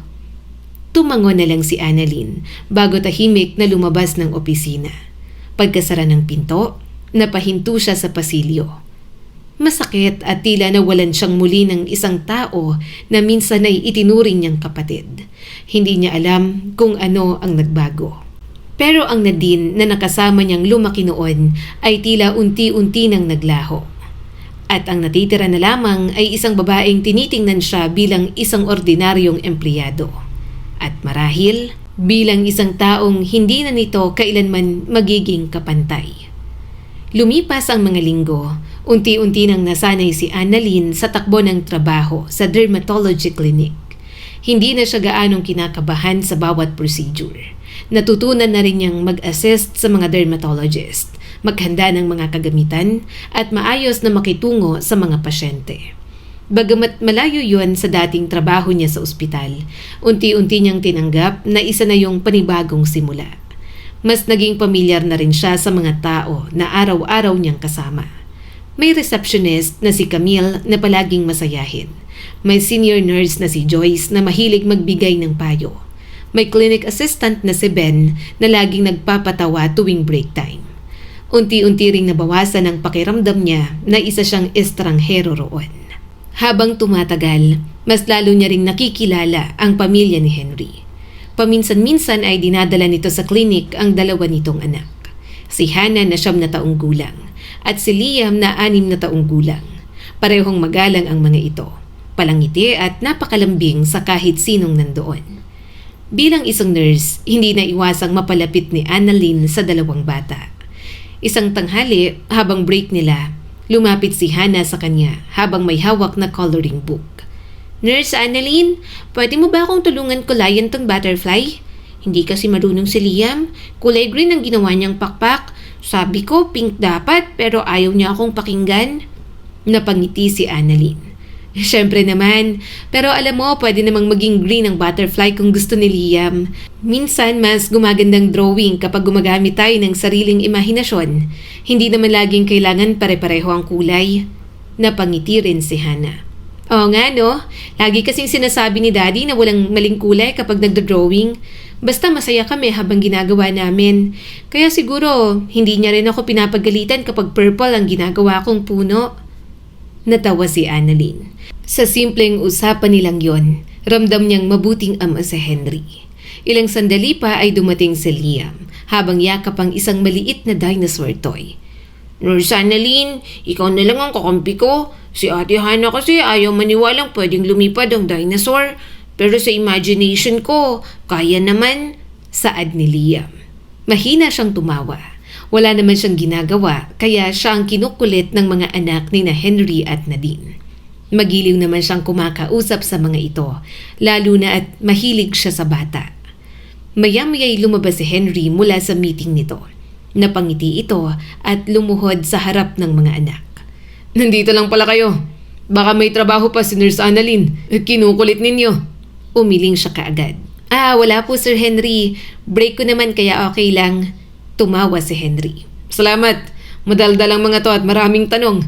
A: Tumango na lang si Annalyn bago tahimik na lumabas ng opisina. Pagkasara ng pinto, napahinto siya sa pasilyo. Masakit at tila nawalan siyang muli ng isang tao na minsan ay itinuring niyang kapatid. Hindi niya alam kung ano ang nagbago. Pero ang Nadine na nakasama niyang lumaki noon ay tila unti-unti nang naglaho. At ang natitira na lamang ay isang babaeng tinitingnan siya bilang isang ordinaryong empleyado. At marahil, bilang isang taong hindi na nito kailanman magiging kapantay. Lumipas ang mga linggo, unti-unti nang nasanay si Annalyn sa takbo ng trabaho sa dermatology clinic. Hindi na siya gaanong kinakabahan sa bawat procedure. Natutunan na rin niyang mag-assist sa mga dermatologist, maghanda ng mga kagamitan at maayos na makitungo sa mga pasyente. Bagamat malayo yun sa dating trabaho niya sa ospital, unti-unti niyang tinanggap na isa na yung panibagong simula. Mas naging pamilyar na rin siya sa mga tao na araw-araw niyang kasama. May receptionist na si Camille na palaging masayahin. May senior nurse na si Joyce na mahilig magbigay ng payo. May clinic assistant na si Ben na laging nagpapatawa tuwing break time. Unti-unti ring nabawasan ang pakiramdam niya na isa siyang estranghero roon. Habang tumatagal, mas lalo niya ring nakikilala ang pamilya ni Henry. Paminsan-minsan ay dinadala nito sa klinik ang dalawa nitong anak. Si Hannah na 9 na taong gulang at si Liam na 6 na taong gulang. Parehong magalang ang mga ito, palangiti at napakalambing sa kahit sinong nandoon. Bilang isang nurse, hindi na iwasang mapalapit ni Annalyn sa dalawang bata. Isang tanghali, habang break nila, lumapit si Hannah sa kanya habang may hawak na coloring book. Nurse Annalyn, pwede mo ba akong tulungan kulayan tong butterfly? Hindi kasi marunong si Liam. Kulay green ang ginawa niyang pakpak. Sabi ko pink dapat pero ayaw niya akong pakinggan. Napangiti si Annalyn. Siyempre naman, pero alam mo pwede namang maging green ang butterfly kung gusto ni Liam. Minsan mas gumagandang drawing kapag gumagamit tayo ng sariling imahinasyon. Hindi naman laging kailangan pare-pareho ang kulay. Napangiti rin si Hannah. Oo nga no, lagi kasing sinasabi ni Daddy na walang maling kulay kapag nagdo-drawing. Basta masaya kami habang ginagawa namin. Kaya siguro hindi niya rin ako pinapagalitan kapag purple ang ginagawa kong puno. Natawa si Annalyn. Sa simpleng usapan nilang yon, ramdam niyang mabuting ama si Henry. Ilang sandali pa ay dumating si Liam habang yakap ang isang maliit na dinosaur toy. Nurse Annalyn, ikaw na lang ang kakampi ko. Si Ate Hannah kasi ayaw maniwalang pwedeng lumipad ang dinosaur. Pero sa imagination ko, kaya naman. Saad ni Liam. Mahina siyang tumawa. Wala naman siyang ginagawa kaya siya ang kinukulit ng mga anak ni na Henry at Nadine. Magiliw naman siyang kumakausap sa mga ito, lalo na at mahilig siya sa bata. Maya-maya'y lumabas si Henry mula sa meeting nito. Napangiti ito at lumuhod sa harap ng mga anak. Nandito lang pala kayo. Baka may trabaho pa si Nurse Annalyn. Kinukulit ninyo. Umiling siya kaagad. Wala po Sir Henry. Break ko naman kaya okay lang. Tumawa si Henry. Salamat. Madaldal ang mga to at maraming tanong.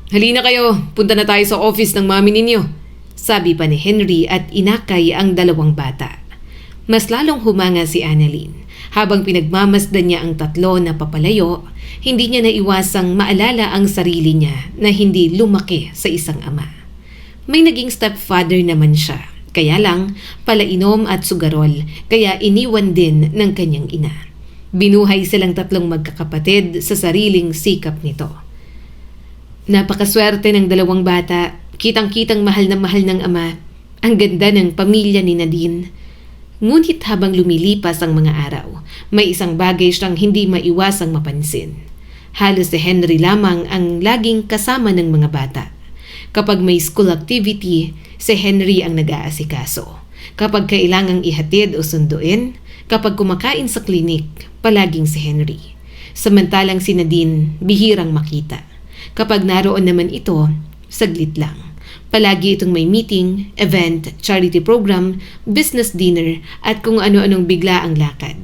A: Halina kayo. Punta na tayo sa office ng mami ninyo. Sabi pa ni Henry at inakay ang dalawang bata. Mas lalong humanga si Annalyn. Habang pinagmamasdan niya ang tatlo na papalayo, hindi niya naiwasang maalala ang sarili niya na hindi lumaki sa isang ama. May naging stepfather naman siya, kaya lang palainom at sugarol, kaya iniwan din ng kanyang ina. Binuhay silang tatlong magkakapatid sa sariling sikap nito. Napakaswerte ng dalawang bata, kitang-kitang mahal ng ama. Ang ganda ng pamilya ni Nadine. Ngunit habang lumilipas ang mga araw, may isang bagay siyang hindi maiwasang mapansin. Halos si Henry lamang ang laging kasama ng mga bata. Kapag may school activity, si Henry ang nag-aasikaso. Kapag kailangang ihatid o sunduin, kapag kumakain sa klinik, palaging si Henry. Samantalang si Nadine, bihirang makita. Kapag naroon naman ito, saglit lang. Palagi itong may meeting, event, charity program, business dinner at kung ano-anong bigla ang lakad.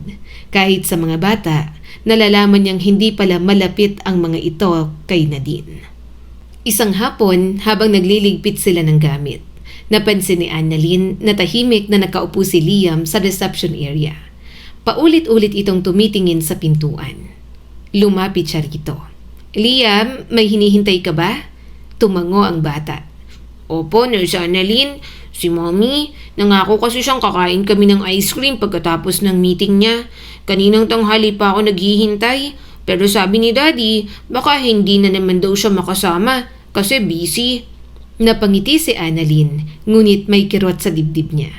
A: Kahit sa mga bata, nalalaman niyang hindi pala malapit ang mga ito kay Nadine. Isang hapon, habang nagliligpit sila ng gamit, napansin ni Annalyn na tahimik na nakaupo si Liam sa reception area. Paulit-ulit itong tumitingin sa pintuan. Lumapit siya rito. "Liam, may hinihintay ka ba?" Tumango ang bata. "Opo, Nurse Annalyn. Si Mommy, nangako kasi siyang kakain kami ng ice cream pagkatapos ng meeting niya. Kaninang tanghali pa ako naghihintay. Pero sabi ni Daddy, baka hindi na naman daw siya makasama kasi busy." Napangiti si Annalyn, ngunit may kirot sa dibdib niya.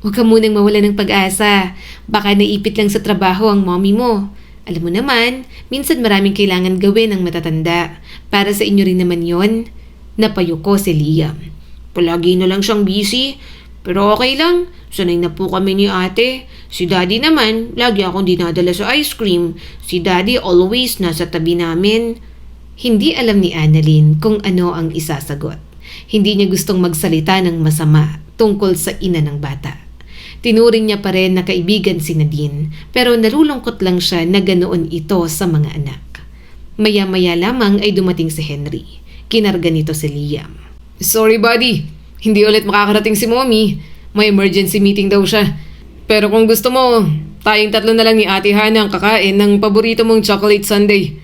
A: "Huwag ka munang mawala ng pag-asa. Baka naipit lang sa trabaho ang mommy mo. Alam mo naman, minsan maraming kailangan gawin ang matatanda. Para sa inyo rin naman yon." Napayuko si Liam. "Palagi na lang siyang busy. Pero okay lang, sanay na po kami ni ate. Si Daddy naman, lagi akong dinadala sa ice cream. Si Daddy always nasa tabi namin." Hindi alam ni Annalyn kung ano ang isasagot. Hindi niya gustong magsalita ng masama tungkol sa ina ng bata. Tinuring niya pa rin na kaibigan si Nadine, pero nalulungkot lang siya na ganoon ito sa mga anak. Maya-maya lamang ay dumating si Henry. Kinarga nito si Liam. "Sorry buddy, hindi ulit makakarating si Mommy. May emergency meeting daw siya. Pero kung gusto mo, tayong tatlo na lang ni Ate Hana ang kakain ng paborito mong chocolate sundae."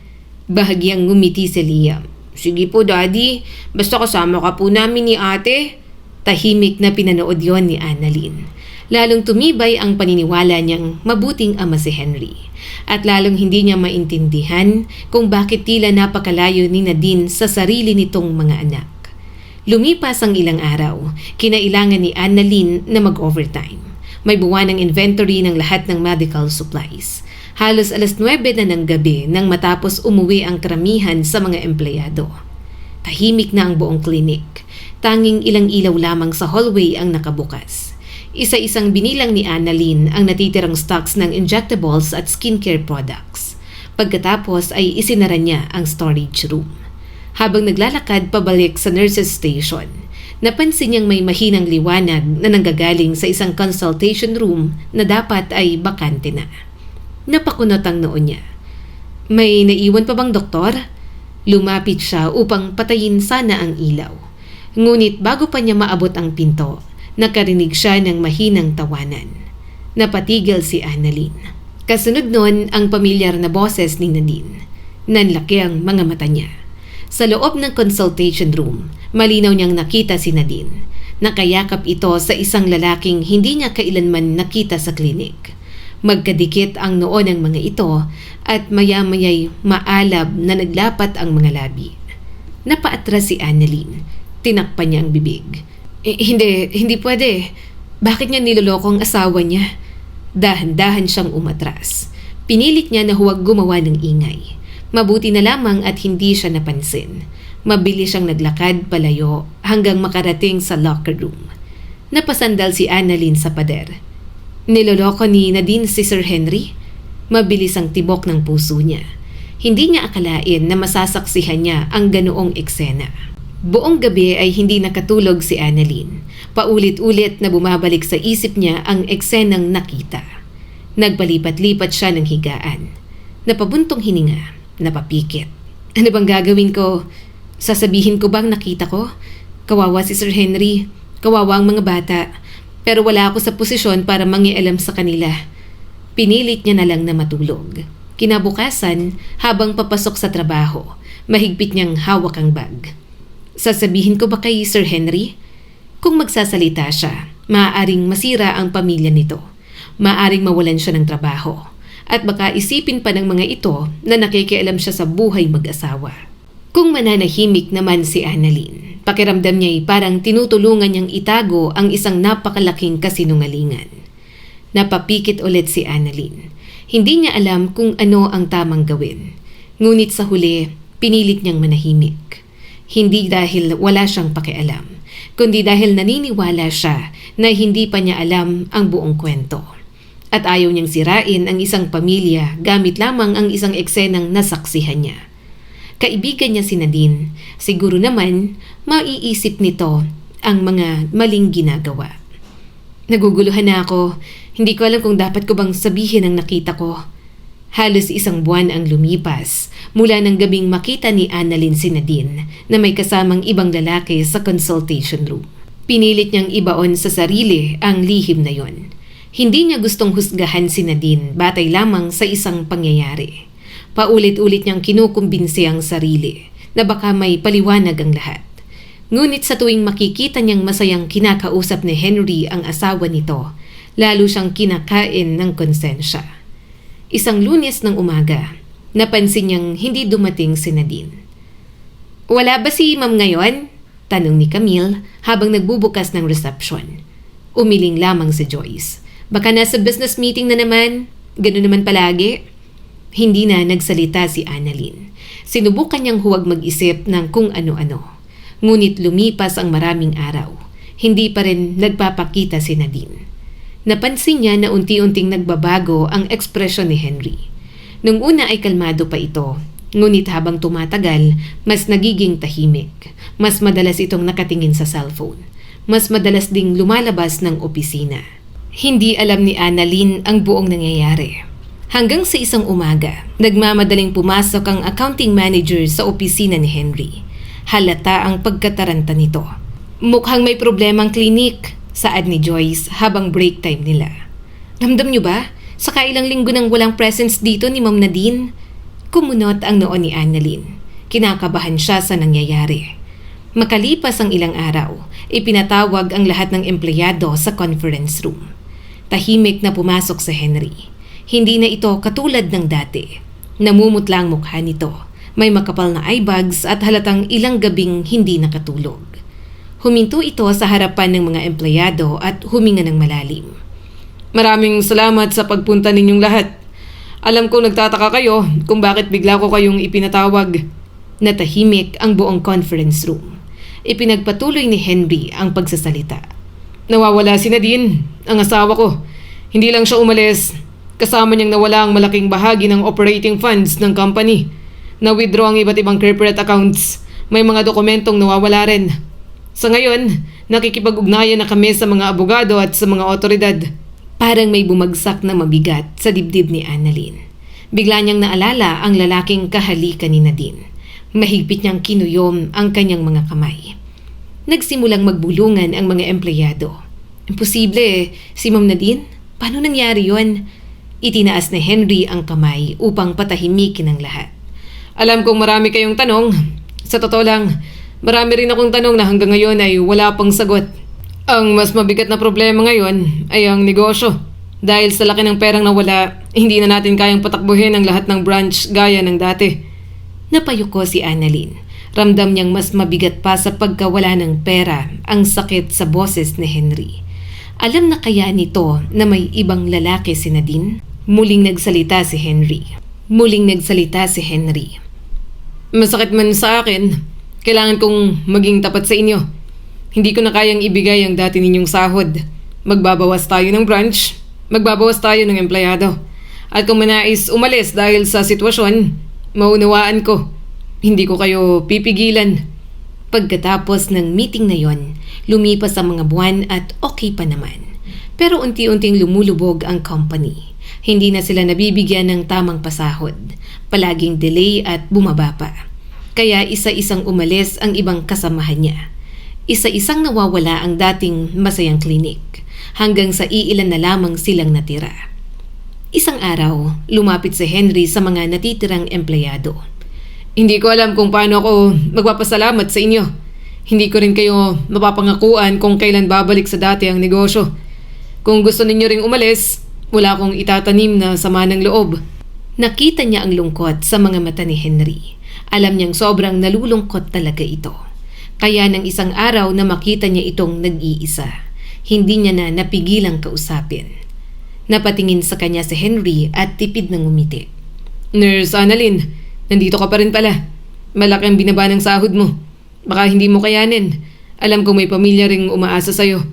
A: Bahagyang ngumiti si Liam. "Sige po Daddy, basta kasama ka po namin ni ate." Tahimik na pinanood yon ni Annalyn. Lalong tumibay ang paniniwala niyang mabuting ama si Henry. At lalong hindi niya maintindihan kung bakit tila napakalayo ni Nadine sa sarili nitong mga anak. Lumipas ang ilang araw, kinailangan ni Annalyn na mag-overtime. May buwan ng inventory ng lahat ng medical supplies. Halos 9:00 na ng gabi nang matapos umuwi ang karamihan sa mga empleyado. Tahimik na ang buong klinik. Tanging ilang ilaw lamang sa hallway ang nakabukas. Isa-isang binilang ni Annalyn ang natitirang stocks ng injectables at skincare products. Pagkatapos ay isinara niya ang storage room. Habang naglalakad pabalik sa nurse's station, napansin niyang may mahinang liwanag na nanggagaling sa isang consultation room na dapat ay bakante na. Napakunot ang noo niya. "May naiwan pa bang doktor?" Lumapit siya upang patayin sana ang ilaw. Ngunit bago pa niya maabot ang pinto, nakarinig siya ng mahinang tawanan. Napatigil si Annalyn. Kasunod nun ang pamilyar na boses ni Nadine. Nanlaki ang mga mata niya. Sa loob ng consultation room, malinaw niyang nakita si Nadine. Nakayakap ito sa isang lalaking hindi niya kailanman nakita sa klinik. Magkadikit ang noo ng mga ito at maya-maya'y maalab na naglapat ang mga labi. Napaatras si Annalyn. Tinakpan niya ang bibig. Hindi pwede. Bakit niya niloloko ang asawa niya?" Dahan-dahan siyang umatras. Pinilit niya na huwag gumawa ng ingay. Mabuti na lamang at hindi siya napansin. Mabilis siyang naglakad palayo hanggang makarating sa locker room. Napasandal si Annalyn sa pader. Niloloko ni Nadine si Sir Henry? Mabilis ang tibok ng puso niya. Hindi niya akalain na masasaksihan niya ang ganoong eksena. Buong gabi ay hindi nakatulog si Annalyn. Paulit-ulit na bumabalik sa isip niya ang eksenang nakita. Nagpalipat-lipat siya ng higaan. Napabuntong hininga, napapikit. Ano bang gagawin ko? Sasabihin ko bang nakita ko? Kawawa si Sir Henry, kawawa ang mga bata, pero wala ako sa posisyon para mangialam sa kanila. Pinilit niya na lang na matulog. Kinabukasan, habang papasok sa trabaho, mahigpit niyang hawak ang bag. Sasabihin ko ba kay Sir Henry? Kung magsasalita siya, maaaring masira ang pamilya nito. Maaaring mawalan siya ng trabaho. At baka isipin pa ng mga ito na nakikialam siya sa buhay mag-asawa. Kung mananahimik naman si Annalyn, pakiramdam niya'y parang tinutulungan niyang itago ang isang napakalaking kasinungalingan. Napapikit ulit si Annalyn. Hindi niya alam kung ano ang tamang gawin. Ngunit sa huli, pinilit niyang manahimik. Hindi dahil wala siyang pakialam. kundi dahil naniniwala siya na hindi pa niya alam ang buong kwento. At ayaw niyang sirain ang isang pamilya gamit lamang ang isang eksenang nasaksihan niya. Kaibigan niya si Nadine, siguro naman maiisip nito ang mga maling ginagawa. Naguguluhan na ako, hindi ko alam kung dapat ko bang sabihin ang nakita ko. Halos 1 buwan ang lumipas mula ng gabing makita ni Annalyn si Nadine na may kasamang ibang lalaki sa consultation room. Pinilit niyang ibaon sa sarili ang lihim na yon. Hindi niya gustong husgahan si Nadine batay lamang sa isang pangyayari. Paulit-ulit niyang kinukumbinsi ang sarili na baka may paliwanag ang lahat. Ngunit sa tuwing makikita niyang masayang kinakausap ni Henry ang asawa nito, lalo siyang kinakain ng konsensya. Isang Lunes ng umaga, napansin niyang hindi dumating si Nadine. "Wala ba si Ma'am ngayon?" tanong ni Camille habang nagbubukas ng reception. Umiling lamang si Joyce. "Baka nasa business meeting na naman. Ganun naman palagi." Hindi na nagsalita si Annalyn. Sinubukan niyang huwag mag-isip ng kung ano-ano. Ngunit lumipas ang maraming araw. Hindi pa rin nagpapakita si Nadine. Napansin niya na unti-unting nagbabago ang ekspresyon ni Henry. Nung una ay kalmado pa ito, ngunit habang tumatagal, mas nagiging tahimik. Mas madalas itong nakatingin sa cellphone. Mas madalas ding lumalabas ng opisina. Hindi alam ni Annalyn ang buong nangyayari. Hanggang sa isang umaga, nagmamadaling pumasok ang accounting manager sa opisina ni Henry. Halata ang pagkataranta nito. "Mukhang may problemang klinik," saad ni Joyce habang break time nila. "Ramdam niyo ba? Sa ilang linggo nang walang presence dito ni Ma'am Nadine." Kumunot ang noon ni Annalyn. Kinakabahan siya sa nangyayari. Makalipas ang ilang araw, ipinatawag ang lahat ng empleyado sa conference room. Tahimik na pumasok si Henry. Hindi na ito katulad ng dati. Namumutla ang mukha nito. May makapal na eye bags at halatang ilang gabing hindi nakatulog. Huminto ito sa harapan ng mga empleyado at huminga ng malalim. "Maraming salamat sa pagpunta ninyong lahat. Alam kong nagtataka kayo kung bakit bigla ko kayong ipinatawag." Natahimik ang buong conference room. Ipinagpatuloy ni Henry ang pagsasalita. "Nawawala si Nadine, ang asawa ko. Hindi lang siya umalis. Kasama niyang nawala ang malaking bahagi ng operating funds ng company. Na-withdraw ang iba't ibang corporate accounts. May mga dokumentong nawawala rin. Sa ngayon, nakikipag-ugnayan na kami sa mga abogado at sa mga otoridad." Parang may bumagsak na mabigat sa dibdib ni Annalyn. Bigla niyang naalala ang lalaking kahalikan ni Nadine. Mahigpit niyang kinuyom ang kanyang mga kamay. Nagsimulang magbulungan ang mga empleyado. "Imposible, si Ma'am Nadine? Paano nangyari yon?" Itinaas ni Henry ang kamay upang patahimikin ang lahat. "Alam kong marami kayong tanong. Sa totoo lang, marami rin akong tanong na hanggang ngayon ay wala pang sagot. Ang mas mabigat na problema ngayon ay ang negosyo. Dahil sa laki ng perang nawala, hindi na natin kayang patakbuhin ang lahat ng branch gaya ng dati." Napayuko si Annalyn. Ramdam niyang mas mabigat pa sa pagkawala ng pera ang sakit sa boses ni Henry. Alam na kaya nito na may ibang lalaki si Nadine? Muling nagsalita si Henry. "Masakit man sa akin, kailangan kong maging tapat sa inyo. Hindi ko na kayang ibigay ang dati ninyong sahod. Magbabawas tayo ng branch, magbabawas tayo ng empleyado. At kung manais umalis dahil sa sitwasyon, maunawaan ko. Hindi ko kayo pipigilan." Pagkatapos ng meeting na yon, lumipas ang mga buwan at okay pa naman. Pero unti-unting lumulubog ang company. Hindi na sila nabibigyan ng tamang pasahod. Palaging delay at bumaba pa. Kaya isa-isang umalis ang ibang kasamahan niya. Isa-isang nawawala ang dating masayang klinik. Hanggang sa iilan na lamang silang natira. Isang araw, lumapit si Henry sa mga natitirang empleyado. "Hindi ko alam kung paano ako magpapasalamat sa inyo. Hindi ko rin kayo mapapangakuan kung kailan babalik sa dati ang negosyo. Kung gusto ninyo ring umalis, wala akong itatanim na sama ng loob." Nakita niya ang lungkot sa mga mata ni Henry. Alam niyang sobrang nalulungkot talaga ito. Kaya nang isang araw na makita niya itong nag-iisa, hindi niya na napigilang kausapin. Napatingin sa kanya si Henry at tipid ng ngumiti. "Nurse Annalyn, nandito ka pa rin pala. Malaki ang binaba ng sahod mo. Baka hindi mo kayanin.
B: Alam ko may pamilya ring umaasa sa'yo.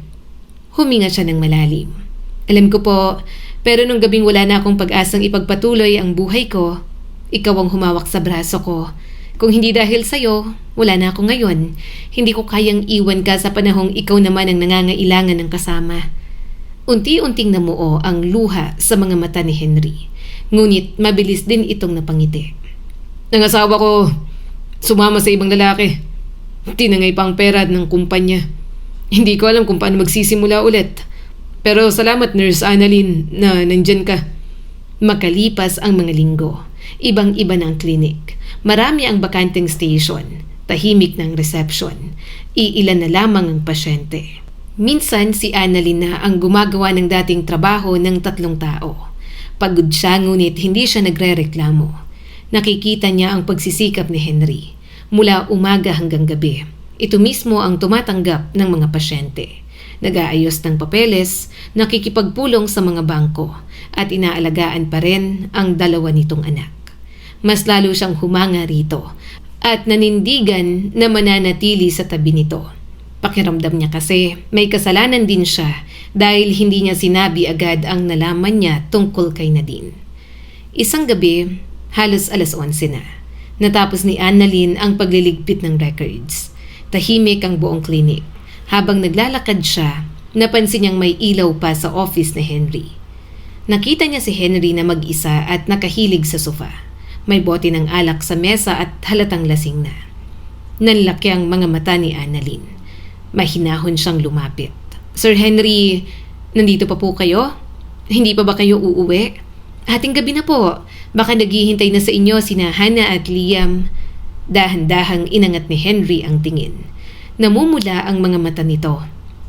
A: Huminga siya ng malalim. Alam ko po, pero nung gabing wala na akong pag-asang ipagpatuloy ang buhay ko, ikaw ang humawak sa braso ko. Kung hindi dahil sa'yo, wala na ako ngayon. Hindi ko kayang iwan ka sa panahong ikaw naman ang nangangailangan ng kasama. Unti-unting namuo ang luha sa mga mata ni Henry. Ngunit mabilis din itong napangiti.
B: Nangasawa ko, sumama sa ibang lalaki. Tinangay pa ang pera ng kumpanya. Hindi ko alam kung paano magsisimula ulit. Pero salamat Nurse Annalyn na nandyan ka.
A: Makalipas ang mga linggo, ibang-iba ng klinik. Marami ang bakanteng station, tahimik ng reception. Iilan na lamang ang pasyente. Minsan si Annalyn na ang gumagawa ng dating trabaho ng 3 tao. Pagod siya ngunit hindi siya nagrereklamo. Nakikita niya ang pagsisikap ni Henry. Mula umaga hanggang gabi, ito mismo ang tumatanggap ng mga pasyente. Nag-aayos ng papeles, nakikipagpulong sa mga bangko, at inaalagaan pa rin ang 2 nitong anak. Mas lalo siyang humanga rito at nanindigan na mananatili sa tabi nito. Pakiramdam niya kasi may kasalanan din siya dahil hindi niya sinabi agad ang nalaman niya tungkol kay Nadine. Isang gabi, halos 11:00 na. Natapos ni Annalyn ang pagliligpit ng records. Tahimik ang buong klinik. Habang naglalakad siya, napansin niyang may ilaw pa sa office ni Henry. Nakita niya si Henry na mag-isa at nakahilig sa sofa. May bote ng alak sa mesa at halatang lasing na. Nanlaki ang mga mata ni Annalyn. Mahinahon siyang lumapit. Sir Henry, nandito pa po kayo? Hindi pa ba kayo uuwi? Ating gabi na po. Baka naghihintay na sa inyo sina Hannah at Liam. Dahan-dahang inangat ni Henry ang tingin. Namumula ang mga mata nito.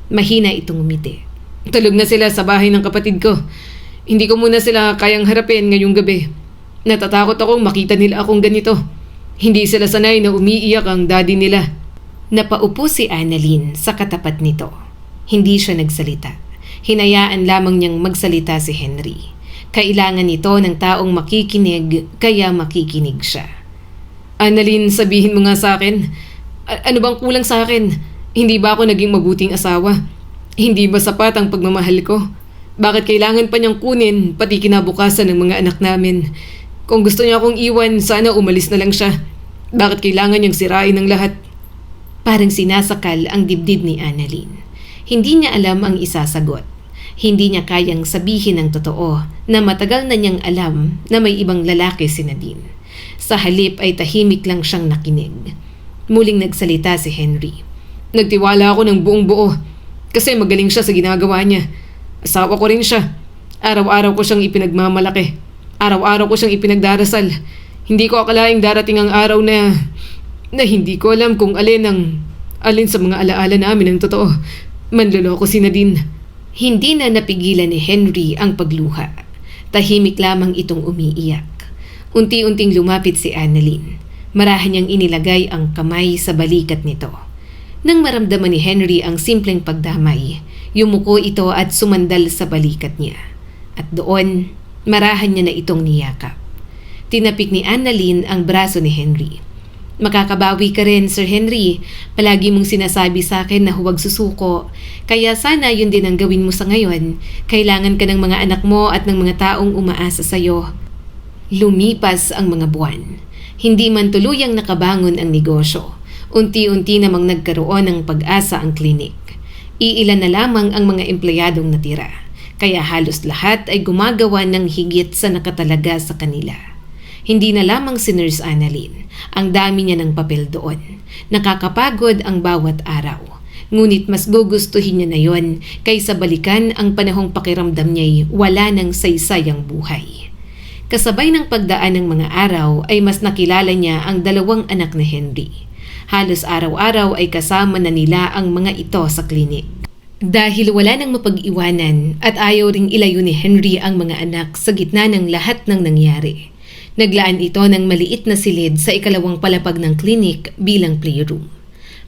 A: Mahina itong umiti.
B: Tulog na sila sa bahay ng kapatid ko. Hindi ko muna sila kayang harapin ngayong gabi. Natatakot akong makita nila akong ganito. Hindi sila sanay na umiiyak ang daddy nila.
A: Napaupo si Annalyn sa katapat nito. Hindi siya nagsalita. Hinayaan lamang niyang magsalita si Henry. Kailangan ito ng taong makikinig, kaya makikinig siya.
B: Annalyn, sabihin mo nga sa akin, ano bang kulang sa akin? Hindi ba ako naging mabuting asawa? Hindi ba sapat ang pagmamahal ko? Bakit kailangan pa niyang kunin pati kinabukasan ng mga anak namin? Kung gusto niya akong iwan, sana umalis na lang siya. Bakit kailangan niyang sirain ang lahat?
A: Parang sinasakal ang dibdib ni Annalyn. Hindi niya alam ang isasagot. Hindi niya kayang sabihin ng totoo na matagal na niyang alam na may ibang lalaki si Nadine. Sa halip ay tahimik lang siyang nakinig. Muling nagsalita si Henry.
B: Nagtiwala ako ng buong buo kasi magaling siya sa ginagawa niya. Asawa ko rin siya. Araw-araw ko siyang ipinagmamalaki. Araw-araw ko siyang ipinagdarasal. Hindi ko akalaing darating ang araw na hindi ko alam kung alin sa mga alaala namin ang totoo. Manloloko si Nadine.
A: Hindi na napigilan ni Henry ang pagluha. Tahimik lamang itong umiiyak. Unti-unting lumapit si Annalyn. Marahan niyang inilagay ang kamay sa balikat nito. Nang maramdaman ni Henry ang simpleng pagdamay, yumuko ito at sumandal sa balikat niya. At doon, marahan niya na itong niyakap. Tinapik ni Annalyn ang braso ni Henry. Makakabawi ka rin, Sir Henry. Palagi mong sinasabi sa akin na huwag susuko. Kaya sana yun din ang gawin mo sa ngayon. Kailangan ka ng mga anak mo at ng mga taong umaasa sa'yo. Lumipas ang mga buwan. Hindi man tuluyang nakabangon ang negosyo. Unti-unti namang nagkaroon ng pag-asa ang klinik. Iilan na lamang ang mga empleyadong natira. Kaya halos lahat ay gumagawa ng higit sa nakatalaga sa kanila. Hindi na lamang si Nurse Annalyn. Ang dami niya ng papel doon. Nakakapagod ang bawat araw. Ngunit mas gugustuhin niya na yon kaysa balikan ang panahong pakiramdam niya'y wala ng saysayang buhay. Kasabay ng pagdaan ng mga araw ay mas nakilala niya ang 2 anak na Henry. Halos araw-araw ay kasama na nila ang mga ito sa klinik. Dahil wala nang mapag-iwanan at ayaw ring ilayo ni Henry ang mga anak sa gitna ng lahat ng nangyari. Naglaan ito ng maliit na silid sa ikalawang palapag ng klinik bilang playroom.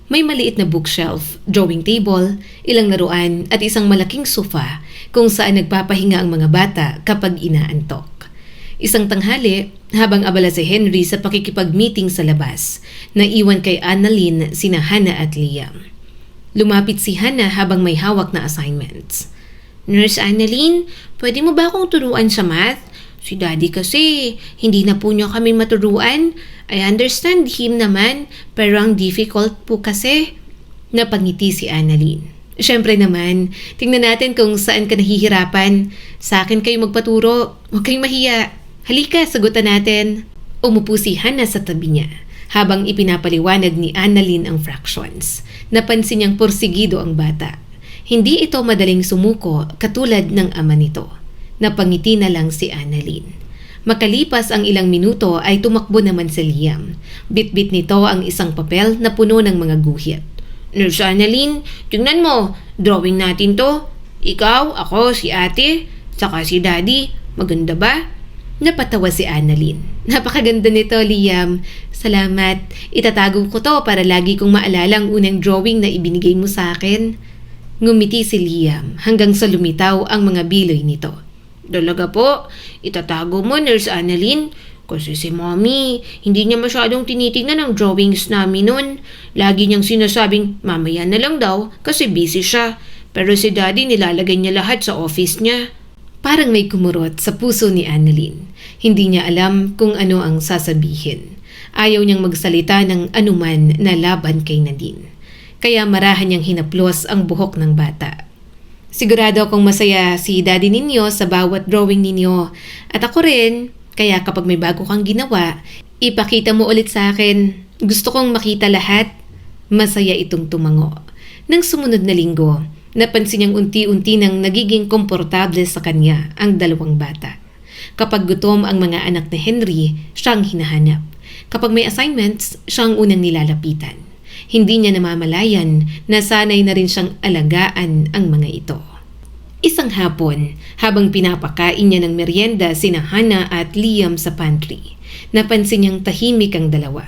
A: May maliit na bookshelf, drawing table, ilang laruan at isang malaking sofa kung saan nagpapahinga ang mga bata kapag inaantok. Isang tanghali, habang abala si Henry sa pakikipag-meeting sa labas, naiwan kay Annalyn sina Hannah at Liam. Lumapit si Hana habang may hawak na assignments. Nurse Annalyn, pwede mo ba akong turuan sa math? Si Daddy kasi, hindi na po niya kami maturuan. I understand him naman, pero ang difficult po kasi. Napangiti si Annalyn. Siyempre naman, tingnan natin kung saan ka nahihirapan. Sa akin kayo magpaturo. Huwag kayong mahiya. Halika, sagutan natin. Umupo si Hana sa tabi niya habang ipinapaliwanag ni Annalyn ang fractions. Napansin niyang porsigido ang bata. Hindi ito madaling sumuko katulad ng ama nito. Napangiti na lang si Annalyn. Makalipas ang ilang minuto ay tumakbo naman si Liam. Bit-bit nito ang isang papel na puno ng mga guhit. Nurse Annalyn, tingnan mo, drawing natin to. Ikaw, ako, si ate, saka si daddy. Maganda ba? Napatawa si Annalyn. Napakaganda nito, Liam. Salamat. Itatago ko to para lagi kong maalala ang unang drawing na ibinigay mo sa akin. Ngumiti si Liam hanggang sa lumitaw ang mga biloy nito. Dalaga po, itatago mo, Nurse Annalyn. Kasi si Mommy, hindi niya masyadong tinitingnan ang drawings namin nun. Lagi niyang sinasabing mamaya na lang daw kasi busy siya. Pero si Daddy nilalagay niya lahat sa office niya. Parang may kumurot sa puso ni Annalyn. Hindi niya alam kung ano ang sasabihin. Ayaw niyang magsalita ng anuman na laban kay Nadine. Kaya marahan niyang hinaplos ang buhok ng bata. Sigurado akong masaya si Daddy ninyo sa bawat drawing ninyo. At ako rin, kaya kapag may bago kang ginawa, ipakita mo ulit sa akin. Gusto kong makita lahat. Masaya itong tumango. Nang sumunod na linggo, napansin niyang unti-unti nang nagiging komportable sa kanya ang dalawang bata. Kapag gutom ang mga anak ni Henry, siyang hinahanap. Kapag may assignments, siyang unang nilalapitan. Hindi niya namamalayan na sanay na rin siyang alagaan ang mga ito. Isang hapon, habang pinapakain niya ng merienda sina Hana at Liam sa pantry, napansin niyang tahimik ang dalawa.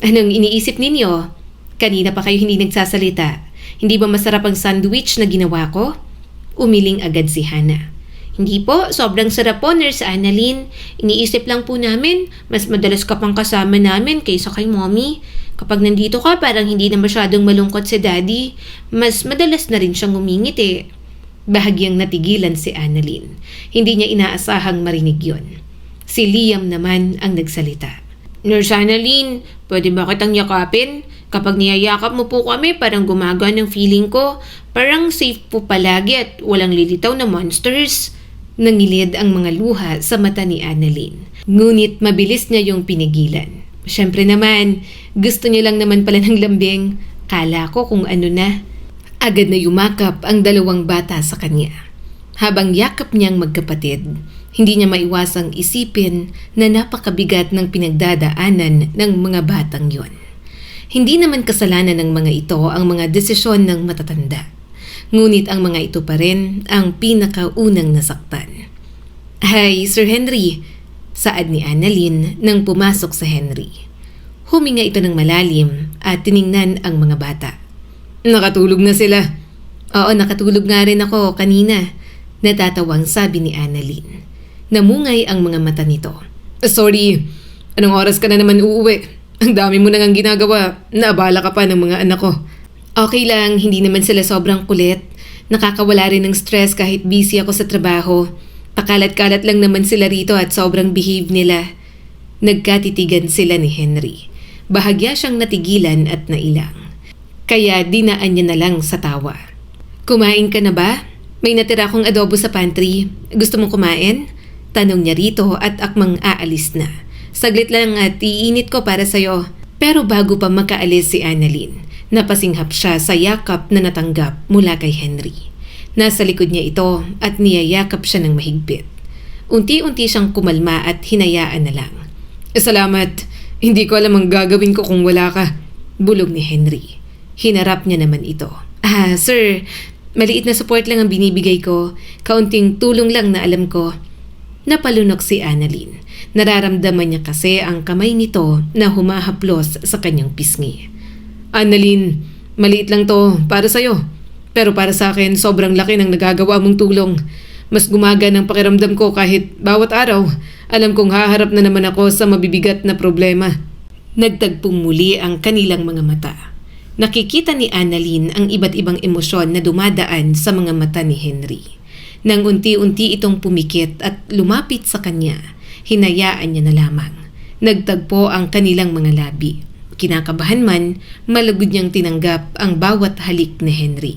A: Anong iniisip ninyo? Kanina pa kayo hindi nagsasalita. Hindi ba masarap ang sandwich na ginawa ko? Umiling agad si Hana. Hindi po, sobrang sarap po, Nurse Annalyn. Iniisip lang po namin, mas madalas ka pang kasama namin kaysa kay Mommy. Kapag nandito ka, parang hindi na masyadong malungkot si Daddy. Mas madalas na rin siyang ngumingiti. Bahagyang natigilan si Annalyn. Hindi niya inaasahang marinig yon. Si Liam naman ang nagsalita. Nurse Annalyn, pwede ba kitang yakapin? Kapag niyayakap mo po kami, parang gumagaan ang feeling ko. Parang safe po palagi at walang lilitaw na monsters. Nangilid ang mga luha sa mata ni Annalyn. Ngunit mabilis niya yung pinigilan. Siyempre naman, gusto niya lang naman pala ng lambing. Kala ko kung ano na. Agad na yumakap ang dalawang bata sa kanya. Habang yakap niyang magkapatid, hindi niya maiwasang isipin na napakabigat ng pinagdadaanan ng mga batang yon. Hindi naman kasalanan ng mga ito ang mga desisyon ng matatanda. Ngunit ang mga ito pa rin ang pinakaunang nasaktan. Hi, Sir Henry, saad ni Annalyn nang pumasok sa Henry. Huminga ito ng malalim at tiningnan ang mga bata. Nakatulog na sila. Oo, nakatulog nga rin ako kanina, natatawang sabi ni Annalyn. Namungay ang mga mata nito. Sorry, anong oras ka na naman uuwi? Ang dami mo nang ginagawa, naabala ka pa ng mga anak ko. Okay lang, hindi naman sila sobrang kulit. Nakakawala rin ng stress kahit busy ako sa trabaho. Pakalat-kalat lang naman sila rito at sobrang behave nila. Nagkatitigan sila ni Henry. Bahagya siyang natigilan at nailang. Kaya dinaan niya na lang sa tawa. Kumain ka na ba? May natira akong adobo sa pantry. Gusto mong kumain? Tanong niya rito at akmang aalis na. Saglit lang at iinit ko para sa'yo. Pero bago pa makaalis si Annalyn, napasinghap siya sa yakap na natanggap mula kay Henry. Nasa likod niya ito at niyayakap siya ng mahigpit. Unti-unti siyang kumalma at hinayaan na lang. Salamat. Hindi ko alam ang gagawin ko kung wala ka. Bulog ni Henry. Hinarap niya naman ito. Sir, maliit na support lang ang binibigay ko. Kaunting tulong lang na alam ko. Napalunok si Annalyn. Nararamdaman niya kasi ang kamay nito na humahaplos sa kanyang pisngi. Annalyn, maliit lang to para sa'yo. Pero para sa akin, sobrang laki ng nagagawa mong tulong. Mas gumagaan ang pakiramdam ko kahit bawat araw. Alam kong haharap na naman ako sa mabibigat na problema. Nagtagpong muli ang kanilang mga mata. Nakikita ni Annalyn ang iba't ibang emosyon na dumadaan sa mga mata ni Henry. Nang unti-unti itong pumikit at lumapit sa kanya, hinayaan niya na lamang. Nagtagpo ang kanilang mga labi. Kinakabahan man, malugod niyang tinanggap ang bawat halik ni Henry.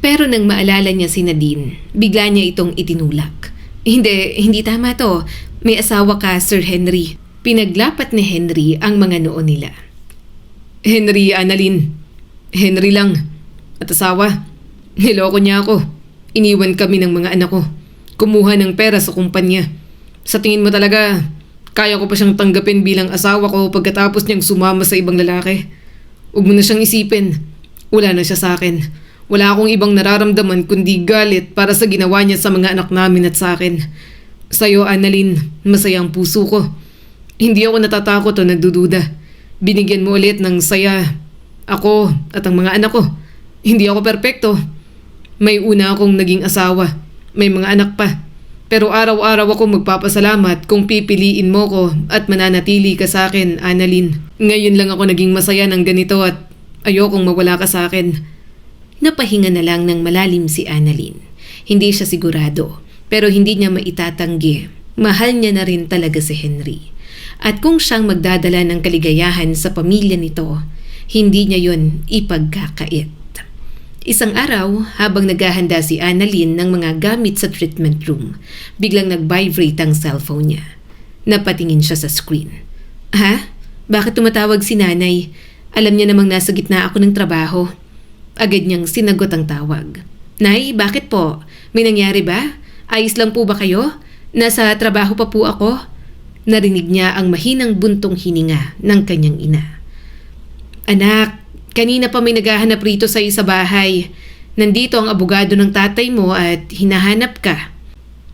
A: Pero nang maalala niya si Nadine, bigla niya itong itinulak. Hindi tama to. May asawa ka, Sir Henry. Pinaglapat ni Henry ang mga noo nila.
B: Henry, Annalyn. Henry lang. At asawa. Niloko niya ako. Iniwan kami ng mga anak ko. Kumuha ng pera sa kumpanya. Sa tingin mo talaga, kaya ko pa siyang tanggapin bilang asawa ko pagkatapos niyang sumama sa ibang lalaki? Huwag mo na siyang isipin. Wala na siya sa akin. Wala akong ibang nararamdaman kundi galit para sa ginawa niya sa mga anak namin at sa akin. Sa'yo, Annalyn, masaya ang puso ko. Hindi ako natatakot o nagdududa. Binigyan mo ulit ng saya ako at ang mga anak ko. Hindi ako perpekto. May una akong naging asawa. May mga anak pa. Pero araw-araw ako magpapasalamat kung pipiliin mo ko at mananatili ka sa akin, Annalyn. Ngayon lang ako naging masaya ng ganito at ayokong mawala ka sa akin.
A: Napahinga na lang ng malalim si Annalyn. Hindi siya sigurado, pero hindi niya maitatanggi. Mahal niya na rin talaga si Henry. At kung siyang magdadala ng kaligayahan sa pamilya nito, hindi niya yon ipagkakait. Isang araw, habang naghahanda si Annalyn ng mga gamit sa treatment room, biglang nag-vibrate ang cellphone niya. Napatingin siya sa screen. Ha? Bakit tumatawag si nanay? Alam niya namang nasa gitna ako ng trabaho. Agad niyang sinagot ang tawag. Nay, bakit po? May nangyari ba? Ayos lang po ba kayo? Nasa trabaho pa po ako. Narinig niya ang mahinang buntong hininga ng kanyang ina. Anak, kanina pa may naghahanap rito sa sa bahay. Nandito ang abogado ng tatay mo at hinahanap ka.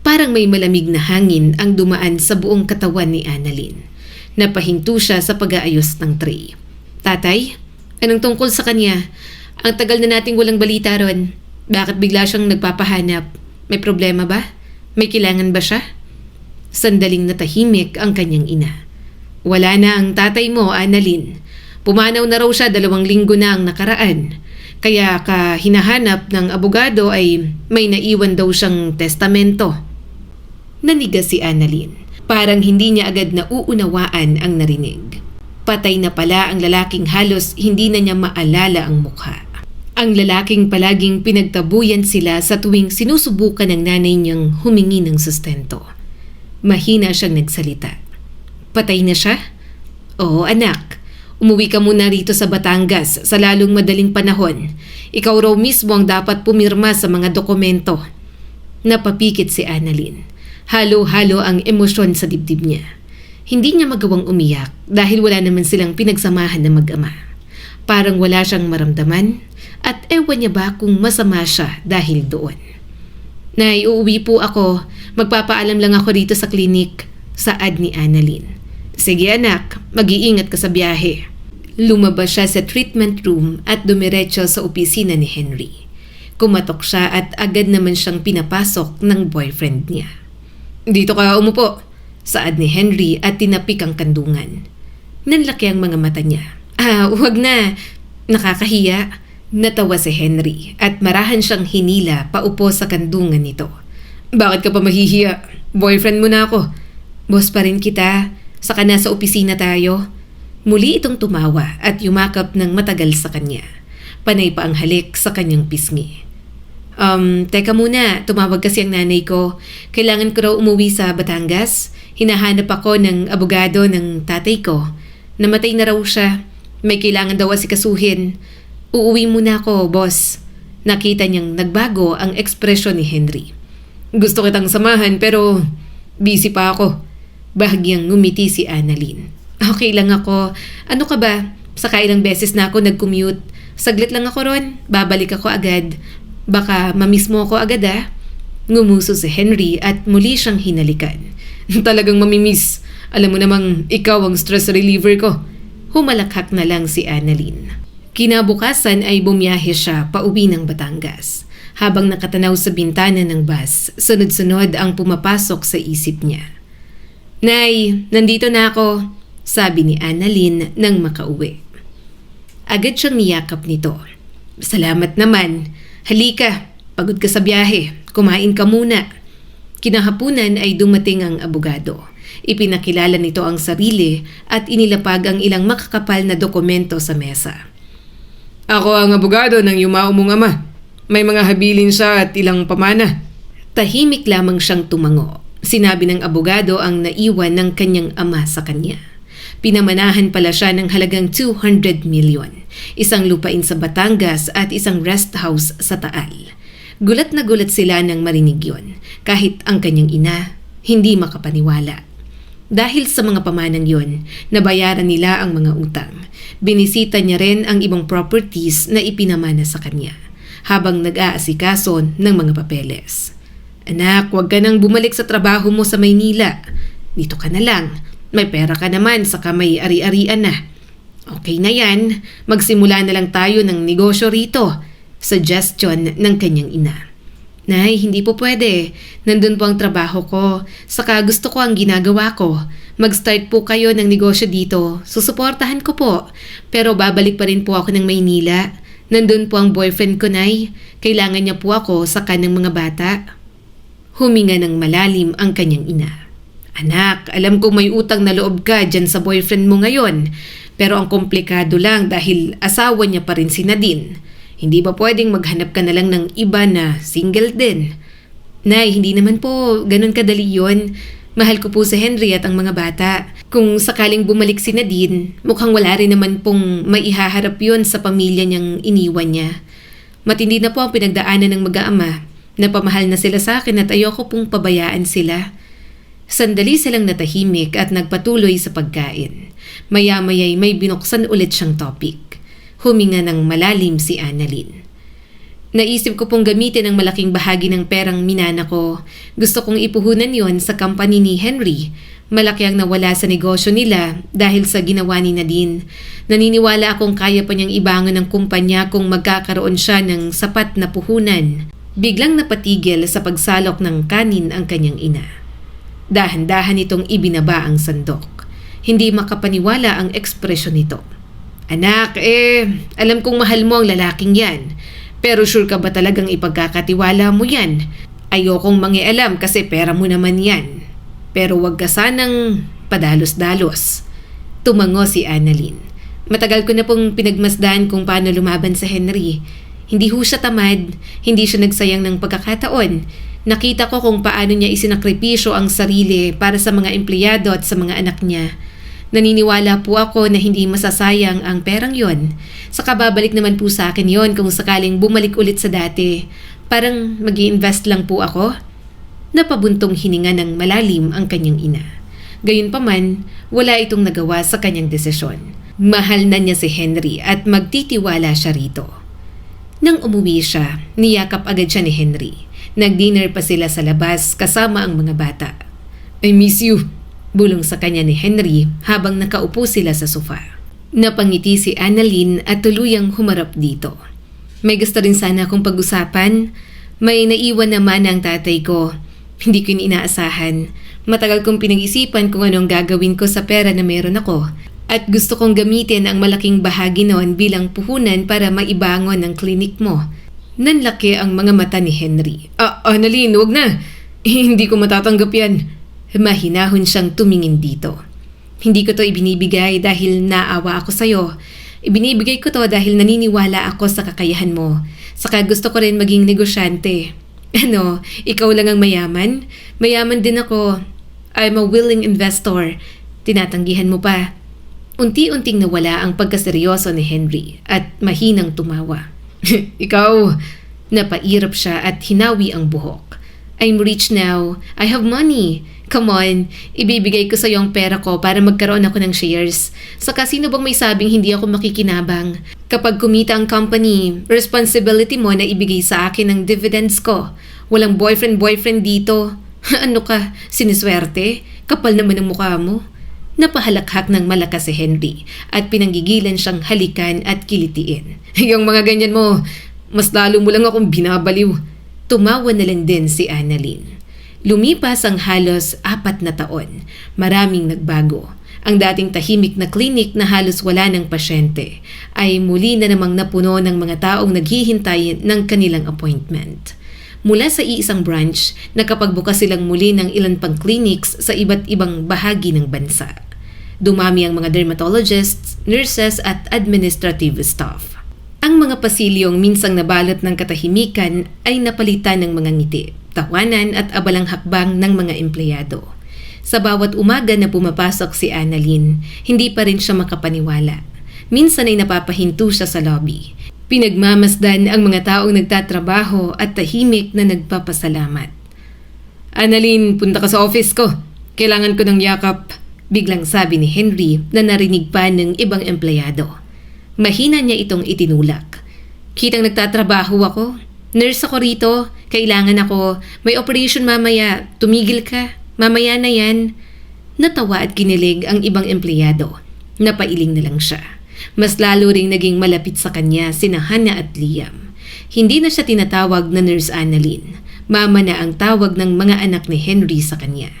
A: Parang may malamig na hangin ang dumaan sa buong katawan ni Annalyn. Napahinto siya sa pag-aayos ng tray. Tatay, anong tungkol sa kanya? Ang tagal na nating walang balita ron. Bakit bigla siyang nagpapahanap? May problema ba? May kailangan ba siya? Sandaling natahimik ang kanyang ina. Wala na ang tatay mo, Annalyn. Pumanaw na raw siya 2 linggo na ang nakaraan. Kaya ka hinahanap ng abogado ay may naiwan daw siyang testamento. Nanigas si Annalyn. Parang hindi niya agad nauunawaan ang narinig. Patay na pala ang lalaking halos hindi na niya maalala ang mukha. Ang lalaking palaging pinagtabuyan sila sa tuwing sinusubukan ng nanay niyang humingi ng sustento. Mahina siyang nagsalita. Patay na siya? Oo, anak. Umuwi ka muna rito sa Batangas sa lalong madaling panahon. Ikaw raw mismo ang dapat pumirma sa mga dokumento. Napapikit si Annalyn. Halo-halo ang emosyon sa dibdib niya. Hindi niya magawang umiyak dahil wala naman silang pinagsamahan na mag-ama. Parang wala siyang maramdaman at ewan niya ba kung masama siya dahil doon. Nay, uuwi po ako. Magpapaalam lang ako rito sa klinik, saad ni Annalyn. Sige anak, mag-iingat ka sa biyahe. Lumabas siya sa treatment room at dumiretso sa opisina ni Henry. Kumatok siya at agad naman siyang pinapasok ng boyfriend niya. Dito ka umupo, saad ni Henry at tinapik ang kandungan. Nanlaki ang mga mata niya. Huwag na. Nakakahiya. Natawa si Henry at marahan siyang hinila paupo sa kandungan nito. Bakit ka pa mahihiya? Boyfriend mo na ako. Boss pa rin kita. Saka nasa opisina tayo. Muli itong tumawa at yumakap ng matagal sa kanya. Panay pa ang halik sa kanyang pisngi. Teka muna, tumawag kasi ang nanay ko. Kailangan ko raw umuwi sa Batangas. Hinahanap ako ng abogado ng tatay ko. Namatay na raw siya. May kailangan daw asikasuhin. Uuwi muna ako, boss. Nakita niyang nagbago ang ekspresyon ni Henry. Gusto kitang samahan pero busy pa ako. Bahagyang ngumiti si Annalyn. Okay lang ako. Ano ka ba? Saka ilang beses na ako nag-commute. Saglit lang ako ron. Babalik ako agad. Baka mamiss mo ako agad Ngumuso si Henry at muli siyang hinalikan. Talagang mamimiss. Alam mo namang ikaw ang stress reliever ko. Humalakhak na lang si Annalyn. Kinabukasan ay bumiyahe siya pauwi ng Batangas. Habang nakatanaw sa bintana ng bus, sunod-sunod ang pumapasok sa isip niya. Nay, nandito na ako, sabi ni Annalyn nang makauwi. Agad siyang niyakap nito. Salamat naman. Halika, pagod ka sa biyahe. Kumain ka muna. Kinahapunan ay dumating ang abogado. Ipinakilala nito ang sarili at inilapag ang ilang makakapal na dokumento sa mesa.
B: Ako ang abogado ng yumao mong ama. May mga habilin siya at ilang pamana.
A: Tahimik lamang siyang tumango. Sinabi ng abogado ang naiwan ng kanyang ama sa kanya. Pinamanahan pala siya ng halagang 200 milyon, isang lupain sa Batangas at isang rest house sa Taal. Gulat na gulat sila nang marinig yon, kahit ang kanyang ina hindi makapaniwala. Dahil sa mga pamanang yon, nabayaran nila ang mga utang. Binisita niya rin ang ibang properties na ipinamana sa kanya, habang nag-aasikaso ng mga papeles. Anak, huwag ka nang bumalik sa trabaho mo sa Maynila. Dito ka na lang. May pera ka naman, saka may ari-arian na. Okay na yan, magsimula na lang tayo ng negosyo rito. Suggestion ng kanyang ina. Nay, hindi po pwede. Nandun po ang trabaho ko. Saka gusto ko ang ginagawa ko. Mag-start po kayo ng negosyo dito. Susuportahan ko po. Pero babalik pa rin po ako ng Maynila. Nandun po ang boyfriend ko, Nay. Kailangan niya po ako sa kanang mga bata. Huminga ng malalim ang kanyang ina. Anak, alam kong may utang na loob ka dyan sa boyfriend mo ngayon. Pero ang komplikado lang dahil asawa niya pa rin si Nadine. Hindi ba pwedeng maghanap ka na lang ng iba na single din? Nay, hindi naman po ganun kadali yun. Mahal ko po si Henry at ang mga bata. Kung sakaling bumalik si Nadine, mukhang wala rin naman pong maihaharap yun sa pamilya niyang iniwan niya. Matindi na po ang pinagdaanan ng mag-aama. Napamahal na sila sa akin at ayoko pong pabayaan sila. Sandali silang natahimik at nagpatuloy sa pagkain. Maya-maya'y may binuksan ulit siyang topic. Huminga ng malalim si Annalyn. Naisip ko pong gamitin ang malaking bahagi ng perang minana ko. Gusto kong ipuhunan yon sa company ni Henry. Malaki ang nawala sa negosyo nila dahil sa ginawa ni Nadine. Naniniwala akong kaya pa niyang ibangon ng kumpanya kung magkakaroon siya ng sapat na puhunan. Biglang napatigil sa pagsalok ng kanin ang kanyang ina. Dahan-dahan itong ibinaba ang sandok. Hindi makapaniwala ang ekspresyon nito. Anak, alam kong mahal mo ang lalaking yan. Pero sure ka ba talagang ipagkakatiwala mo yan? Ayokong mangialam kasi pera mo naman yan. Pero wag ka sanang padalos-dalos. Tumango si Annalyn. Matagal ko na pong pinagmasdan kung paano lumaban sa Henry. Hindi ho siya tamad, hindi siya nagsayang ng pagkakataon. Nakita ko kung paano niya isinakripisyo ang sarili para sa mga empleyado at sa mga anak niya. Naniniwala po ako na hindi masasayang ang perang yon. Saka babalik naman po sa akin yon kung sakaling bumalik ulit sa dati. Parang mag-i-invest lang po ako. Napabuntong hininga ng malalim ang kanyang ina. Gayunpaman, wala itong nagawa sa kanyang desisyon. Mahal na niya si Henry at magtitiwala siya rito. Nang umuwi siya, niyakap agad siya ni Henry. Nag-dinner pa sila sa labas kasama ang mga bata. I miss you, bulong sa kanya ni Henry habang nakaupo sila sa sofa. Napangiti si Annalyn at tuluyang humarap dito. May gusto rin sana akong pag-usapan. May naiwan naman ang tatay ko. Hindi ko inaasahan. Matagal kong pinag-isipan kung anong gagawin ko sa pera na meron ako. At gusto kong gamitin ang malaking bahagi noon bilang puhunan para maibangon ang klinik mo. Nanlaki ang mga mata ni Henry. Annalyn, wag na. Hindi ko matatanggap yan. Mahinahon siyang tumingin dito. Hindi ko to ibinibigay dahil naawa ako sa'yo. Ibinibigay ko to dahil naniniwala ako sa kakayahan mo. Saka gusto ko rin maging negosyante. Ano, ikaw lang ang mayaman? Mayaman din ako. I'm a willing investor. Tinatanggihan mo pa. Unti-unting nawala ang pagkaseryoso ni Henry at mahinang tumawa. Ikaw, napairap siya at hinawi ang buhok. I'm rich now. I have money. Come on, ibibigay ko sa iyo ang pera ko para magkaroon ako ng shares. Saka sino bang may sabing hindi ako makikinabang? Kapag kumita ang company, responsibility mo na ibigay sa akin ang dividends ko. Walang boyfriend dito. Ano ka, siniswerte? Kapal naman ang mukha mo. Napahalakhak ng malakas si Henry at pinanggigilan siyang halikan at kilitiin. Yung mga ganyan mo, mas lalo mo lang akong binabaliw. Tumawa na lang din si Annalyn. Lumipas ang halos 4 na taon. Maraming nagbago. Ang dating tahimik na klinik na halos wala ng pasyente ay muli na namang napuno ng mga taong naghihintay ng kanilang appointment. Mula sa iisang branch, nakapagbukas silang muli ng ilan pang clinics sa iba't ibang bahagi ng bansa. Dumami ang mga dermatologists, nurses at administrative staff. Ang mga pasilyong minsang nabalot ng katahimikan ay napalitan ng mga ngiti, tawanan at abalang hakbang ng mga empleyado. Sa bawat umaga na pumapasok si Annalyn, hindi pa rin siya makapaniwala. Minsan ay napapahinto siya sa lobby. Pinagmamasdan ang mga taong nagtatrabaho at tahimik na nagpapasalamat. "Annalyn, punta ka sa office ko. Kailangan ko ng yakap," biglang sabi ni Henry na narinig pa ng ibang empleyado. Mahina niya itong itinulak. "Kitang nagtatrabaho ako. Nurse ako rito. Kailangan ako. May operation mamaya. Tumigil ka. Mamaya na yan." Natawa at kinilig ang ibang empleyado. Napailing na lang siya. Mas lalo ring naging malapit sa kanya sina Hannah at Liam. Hindi na siya tinatawag na Nurse Annalyn. Mama na ang tawag ng mga anak ni Henry sa kanya.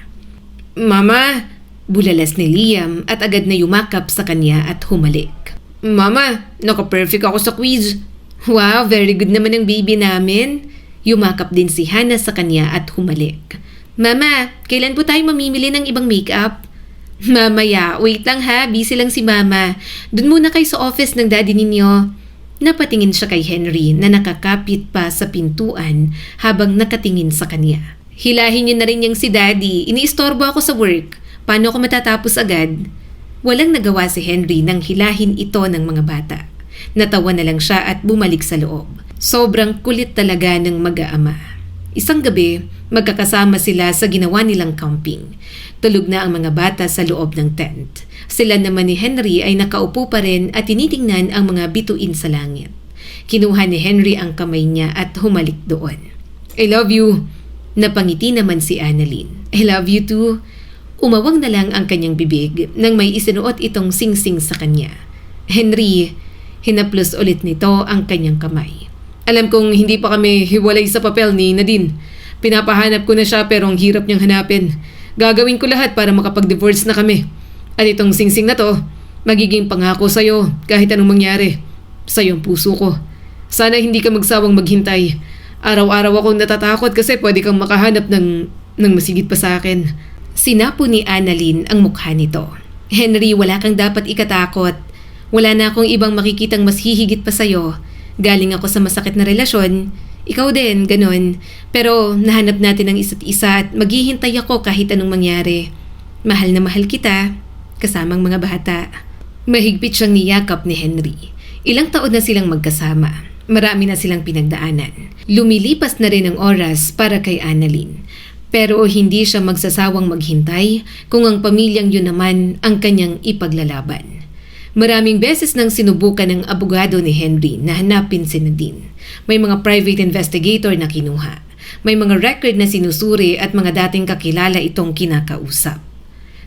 A: "Mama!" Bulalas ni Liam at agad na yumakap sa kanya at humalik. "Mama, naka-perfect ako sa quiz." "Wow, very good naman ang baby namin." Yumakap din si Hannah sa kanya at humalik. "Mama, kailan po tayo mamimili ng ibang makeup?" "Mamaya, wait lang ha, busy lang si Mama. Doon muna kayo sa office ng daddy ninyo." Napatingin siya kay Henry na nakakapit pa sa pintuan habang nakatingin sa kanya. "Hilahin niyo na rin yung si daddy, iniistorbo ako sa work. Paano ako matatapos agad?" Walang nagawa si Henry nang hilahin ito ng mga bata. Natawa na lang siya at bumalik sa loob. Sobrang kulit talaga ng mag-aama. Isang gabi, magkakasama sila sa ginawa nilang camping. Tulog na ang mga bata sa loob ng tent. Sila naman ni Henry ay nakaupo pa rin at tinitingnan ang mga bituin sa langit. Kinuha ni Henry ang kamay niya at humalik doon. "I love you." Napangiti naman si Annalyn. "I love you too." Umawang na lang ang kanyang bibig nang may isinuot itong singsing sa kanya. "Henry," hinaplos ulit nito ang kanyang kamay. "Alam kong hindi pa kami hiwalay sa papel ni Nadine. Pinapahanap ko na siya pero ang hirap niyang hanapin. Gagawin ko lahat para makapag-divorce na kami. At itong singsing na to, magiging pangako sa'yo kahit anong mangyari. Sa'yo ang puso ko. Sana hindi ka magsawang maghintay. Araw-araw akong natatakot kasi pwede kang makahanap ng masigit pa sa akin." Sinapo ni Annalyn ang mukha nito. "Henry, wala kang dapat ikatakot. Wala na akong ibang makikitang mas hihigit pa sa'yo. Galing ako sa masakit na relasyon. Ikaw din, ganun. Pero nahanap natin ang isa't isa at maghihintay ako kahit anong mangyari. Mahal na mahal kita, kasamang mga bata." Mahigpit siyang niyakap ni Henry. Ilang taon na silang magkasama. Marami na silang pinagdaanan. Lumilipas na rin ang oras para kay Annalyn. Pero hindi siya magsasawang maghintay kung ang pamilyang yun naman ang kanyang ipaglalaban. Maraming beses nang sinubukan ng abogado ni Henry na hanapin si Nadine. May mga private investigator na kinuha. May mga record na sinusuri at mga dating kakilala itong kinakausap.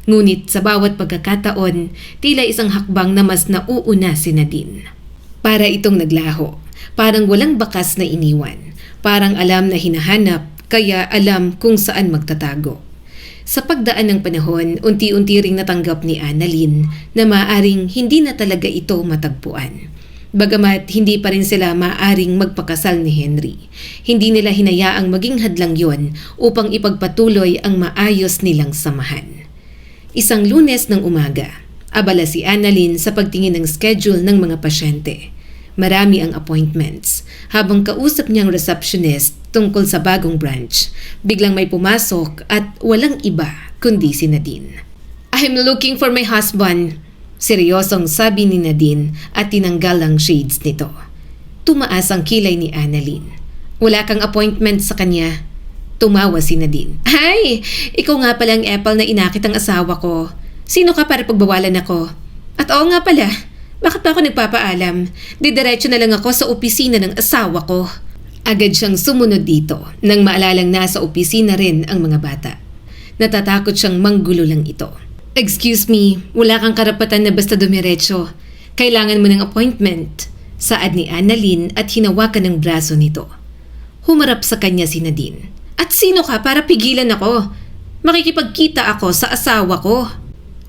A: Ngunit sa bawat pagkakataon, tila isang hakbang na mas nauuna si Nadine. Para itong naglaho, parang walang bakas na iniwan, parang alam na hinahanap kaya alam kung saan magtatago. Sa pagdaan ng panahon, unti-unti ring natanggap ni Annalyn na maaring hindi na talaga ito matagpuan. Bagamat hindi pa rin sila maaring magpakasal ni Henry, hindi nila hinayaang maging hadlang yon upang ipagpatuloy ang maayos nilang samahan. Isang Lunes ng umaga, abala si Annalyn sa pagtingin ng schedule ng mga pasyente. Marami ang appointments. Habang kausap niyang receptionist tungkol sa bagong branch, biglang may pumasok at walang iba kundi si Nadine. "I'm looking for my husband," seryosong sabi ni Nadine at tinanggal ang shades nito. Tumaas ang kilay ni Annalyn. "Wala kang appointment sa kanya?" Tumawa si Nadine. "Ay, ikaw nga palang Apple na inakit ang asawa ko. Sino ka para pagbawalan ako? At oo nga pala, bakit pa ako nagpapaalam? Didiretso na lang ako sa opisina ng asawa ko." Agad siyang sumunod dito nang maalalang nasa opisina rin ang mga bata. Natatakot siyang manggulo lang ito. "Excuse me, wala kang karapatan na basta dumiretso. Kailangan mo ng appointment," saad ni Annalyn at hinawakan ng braso nito. Humarap sa kanya si Nadine. "At sino ka para pigilan ako? Makikipagkita ako sa asawa ko."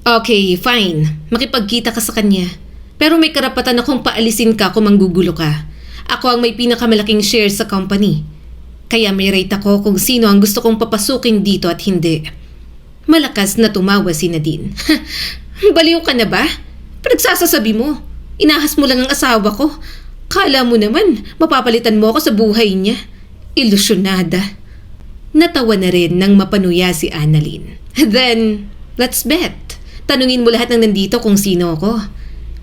A: Okay, fine. Makipagkita ka sa kanya. Pero may karapatan akong paalisin ka kung manggugulo ka. Ako ang may pinakamalaking share sa company. Kaya may rate ako kung sino ang gusto kong papasukin dito at hindi. Malakas na tumawa si Nadine. Baliw ka na ba? Pinagsasasabi mo. Inahas mo lang ang asawa ko. Kala mo naman, mapapalitan mo ako sa buhay niya. Ilusyonada. Natawa na rin nang mapanuya si Annalyn. Then, let's bet. Tanungin mo lahat ng nandito kung sino ako.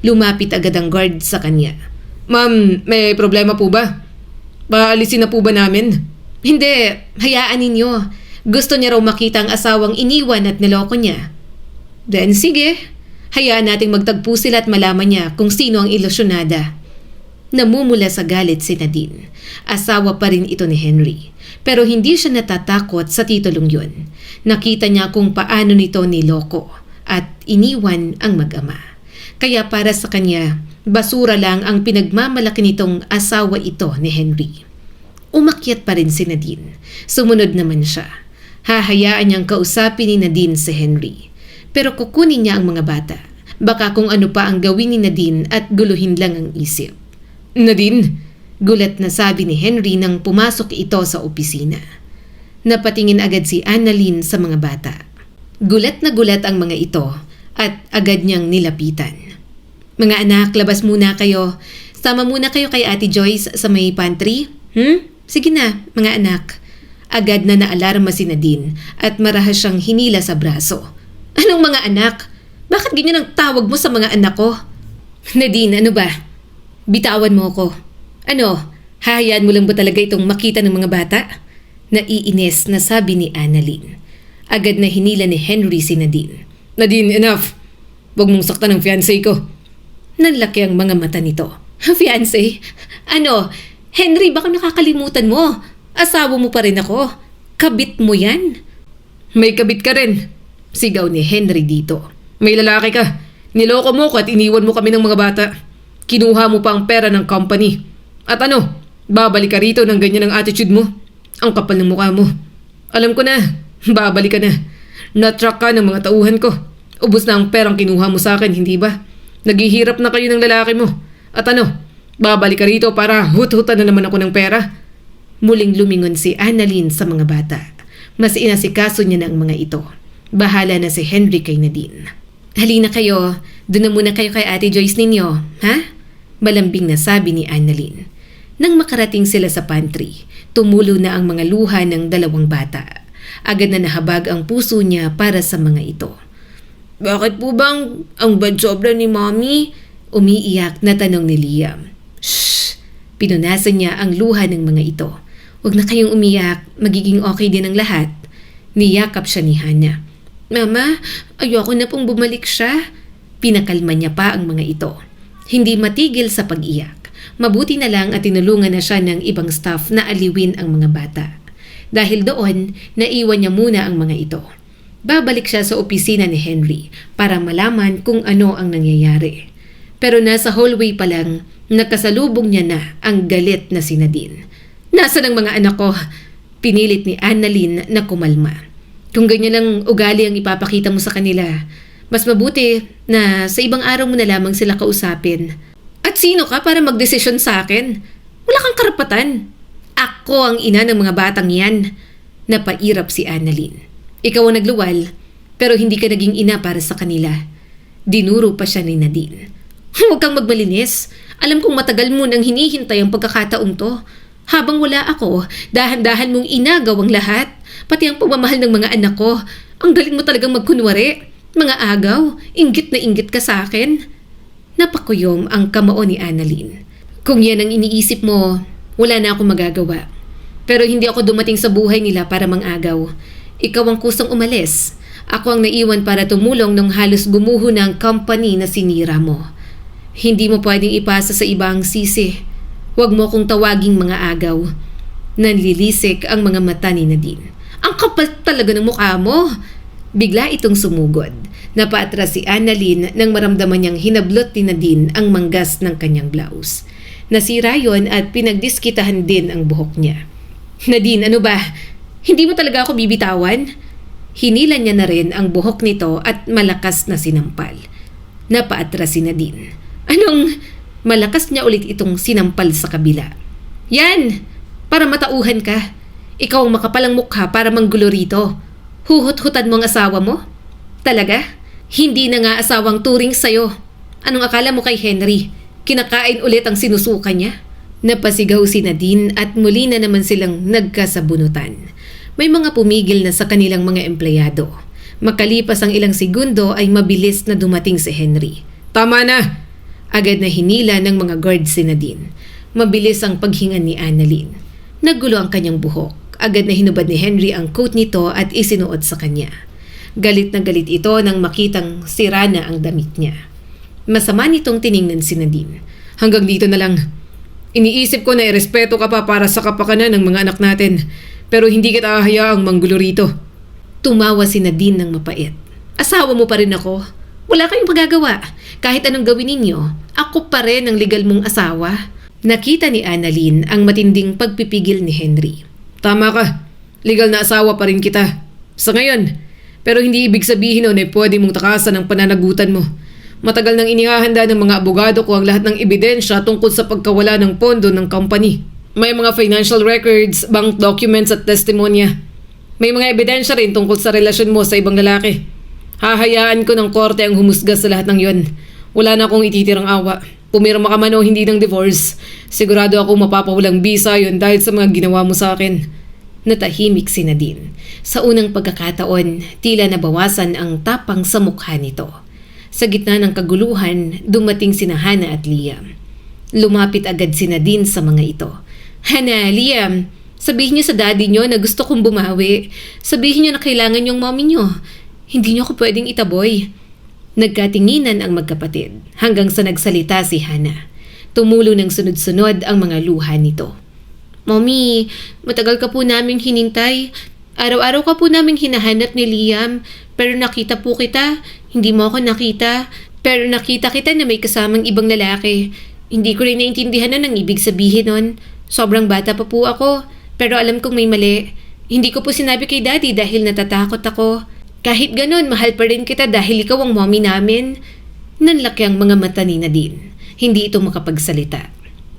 A: Lumapit agad ang guard sa kanya. Ma'am, may problema po ba? Paalisin na po ba namin? Hindi, hayaan ninyo. Gusto niya raw makita ang asawang iniwan at niloko niya. Then sige, hayaan nating magtagpo sila at malaman niya kung sino ang ilusyonada. Namumula sa galit si Nadine. Asawa pa rin ito ni Henry. Pero hindi siya natatakot sa titulong yun. Nakita niya kung paano nito niloko at iniwan ang mag-ama. Kaya para sa kanya, basura lang ang pinagmamalaki nitong asawa ito ni Henry. Umakyat pa rin si Nadine. Sumunod naman siya. Hahayaan niyang kausapin ni Nadine si Henry. Pero kukunin niya ang mga bata. Baka kung ano pa ang gawin ni Nadine at guluhin lang ang isip. Nadine, gulat na sabi ni Henry nang pumasok ito sa opisina. Napatingin agad si Annalyn sa mga bata. Gulat na gulat ang mga ito at agad niyang nilapitan. Mga anak, labas muna kayo. Sama muna kayo kay Ate Joyce sa may pantry. Sige na, mga anak. Agad na naalarma si Nadine at marahas siyang hinila sa braso. Anong mga anak? Bakit ganyan ang tawag mo sa mga anak ko? Nadine, ano ba? Bitawan mo ko. Ano, hahayaan mo lang ba talaga itong makita ng mga bata? Naiinis na sabi ni Annalyn. Agad na hinila ni Henry si Nadine. Nadine, enough. Huwag mong saktan ang fiancé ko. Nanlaki ang mga mata nito. Fiancé? Ano? Henry, baka nakakalimutan mo. Asawa mo pa rin ako. Kabit mo yan. May kabit ka rin. Sigaw ni Henry dito. May lalaki ka. Niloko mo ko at iniwan mo kami ng mga bata. Kinuha mo pa ang pera ng company. At ano? Babalik ka rito ng ganyan ang attitude mo. Ang kapal ng mukha mo. Alam ko na. Babalik ka na. Natrack ka ng mga tauhan ko. Ubus na ang perang kinuha mo sa akin, hindi ba? Naghihirap na kayo ng lalaki mo. At ano? Babalik ka rito para hut-hutan na naman ako ng pera. Muling lumingon si Annalyn sa mga bata. Mas inasikaso niya na ang mga ito. Bahala na si Henry kay Nadine. Halina kayo. Doon na muna kayo kay Ate Joyce ninyo. Ha? Malambing na sabi ni Annalyn. Nang makarating sila sa pantry, tumulo na ang mga luha ng dalawang bata. Agad na nahabag ang puso niya para sa mga ito. Bakit po bang ang bad sobra ni Mommy? Umiiyak na tanong ni Liam. Shh! Pinunasan niya ang luha ng mga ito. Huwag na kayong umiyak, magiging okay din ang lahat. Niyakap siya ni Hannah. Mama, ayoko na pong bumalik siya. Pinakalma niya pa ang mga ito. Hindi matigil sa pag-iyak. Mabuti na lang at tinulungan na siya ng ibang staff na aliwin ang mga bata. Dahil doon, naiwan niya muna ang mga ito. Babalik siya sa opisina ni Henry para malaman kung ano ang nangyayari. Pero nasa hallway pa lang, nakasalubong niya na ang galit na si Nadine. Nasaan ang mga anak ko? Pinilit ni Annalyn na kumalma. Kung ganyan lang ugali ang ipapakita mo sa kanila, mas mabuti na sa ibang araw mo na lamang sila kausapin. At sino ka para magdesisyon sa akin? Wala kang karapatan. Ako ang ina ng mga batang yan. Napairap si Annalyn. Ikaw ang nagluwal, pero hindi ka naging ina para sa kanila. Dinuro pa siya ni Nadine. Huwag kang magmalinis. Alam kong matagal mo nang hinihintay ang pagkakataong to. Habang wala ako, dahan-dahan mong inagaw ang lahat. Pati ang pagmamahal ng mga anak ko. Ang galing mo talagang magkunwari. Mga agaw, inggit na inggit ka sa akin. Napakuyom ang kamao ni Annalyn. Kung yan ang iniisip mo, wala na akong magagawa. Pero hindi ako dumating sa buhay nila para mangagaw. Ikaw ang kusang umalis. Ako ang naiwan para tumulong nung halos gumuho ng company na sinira mo. Hindi mo pwedeng ipasa sa ibang sisi. Huwag mo kong tawaging mga agaw. Nanlilisik ang mga mata ni Nadine. Ang kapal talaga ng mukha mo. Bigla itong sumugod. Napaatras si Annalyn nang maramdaman niyang hinablot ni Nadine ang manggas ng kanyang blouse. Nasira yon at pinagdiskitahan din ang buhok niya. Nadine, ano ba? Hindi mo talaga ako bibitawan? Hinila niya na rin ang buhok nito at malakas na sinampal. Napaatras si Nadine. Anong malakas niya ulit itong sinampal sa kabila? Yan! Para matauhan ka. Ikaw ang makapalang mukha para manggulo rito. Huhut-hutan mo ang asawa mo? Talaga? Hindi na nga asawang turing sa'yo. Anong akala mo kay Henry? Kinakain ulit ang sinusuka niya? Napasigaw si Nadine at muli na naman silang nagkasabunutan. May mga pumigil na sa kanilang mga empleyado. Makalipas ang ilang segundo ay mabilis na dumating si Henry. Tama na! Agad na hinila ng mga guard si Nadine. Mabilis ang paghinga ni Annalyn. Naggulo ang kanyang buhok. Agad na hinubad ni Henry ang coat nito at isinuot sa kanya. Galit na galit ito nang makitang sira na ang damit niya. Masama nitong tiningnan si Nadine. Hanggang dito na lang. Iniisip ko na irespeto ka pa para sa kapakanan ng mga anak natin. Pero hindi kita hahayaang manggulo rito. Tumawa si Nadine ng mapait. Asawa mo pa rin ako. Wala kayong magagawa. Kahit anong gawin ninyo, ako pa rin ang legal mong asawa. Nakita ni Annalyn ang matinding pagpipigil ni Henry. Tama ka. Legal na asawa pa rin kita. Sa ngayon. Pero hindi ibig sabihin nun ay pwede mong takasan ang pananagutan mo. Matagal nang inihahanda ng mga abogado ko ang lahat ng ebidensya tungkol sa pagkawala ng pondo ng company. May mga financial records, bank documents at testimonya. May mga ebidensya rin tungkol sa relasyon mo sa ibang lalaki. Hahayaan ko ng korte ang humusga sa lahat ng yon. Wala na akong ititirang awa. Pumirma ka man o hindi ng divorce, sigurado ako mapapawalang bisa yon dahil sa mga ginawa mo sa akin. Natahimik si Nadine. Sa unang pagkakataon, tila nabawasan ang tapang sa mukha nito. Sa gitna ng kaguluhan, dumating sina Hannah at Liam. Lumapit agad si Nadine sa mga ito. Hannah, Liam, sabihin niyo sa daddy niyo na gusto kong bumawi. Sabihin niyo na kailangan niyong mommy niyo. Hindi niyo ako pwedeng itaboy. Nagkatinginan ang magkapatid hanggang sa nagsalita si Hannah. Tumulo ng sunod-sunod ang mga luha nito. Mommy, matagal ka po naming hinintay. Araw-araw ka po naming hinahanap ni Liam. Pero nakita po kita. Hindi mo ako nakita. Pero nakita kita na may kasamang ibang lalaki. Hindi ko rin naintindihan na ang ibig sabihin nun. Sobrang bata pa po ako, pero alam kong may mali. Hindi ko po sinabi kay daddy dahil natatakot ako. Kahit ganun, mahal pa rin kita dahil ikaw ang mommy namin. Nanlaki ang mga mata ni Nadine. Hindi ito makapagsalita.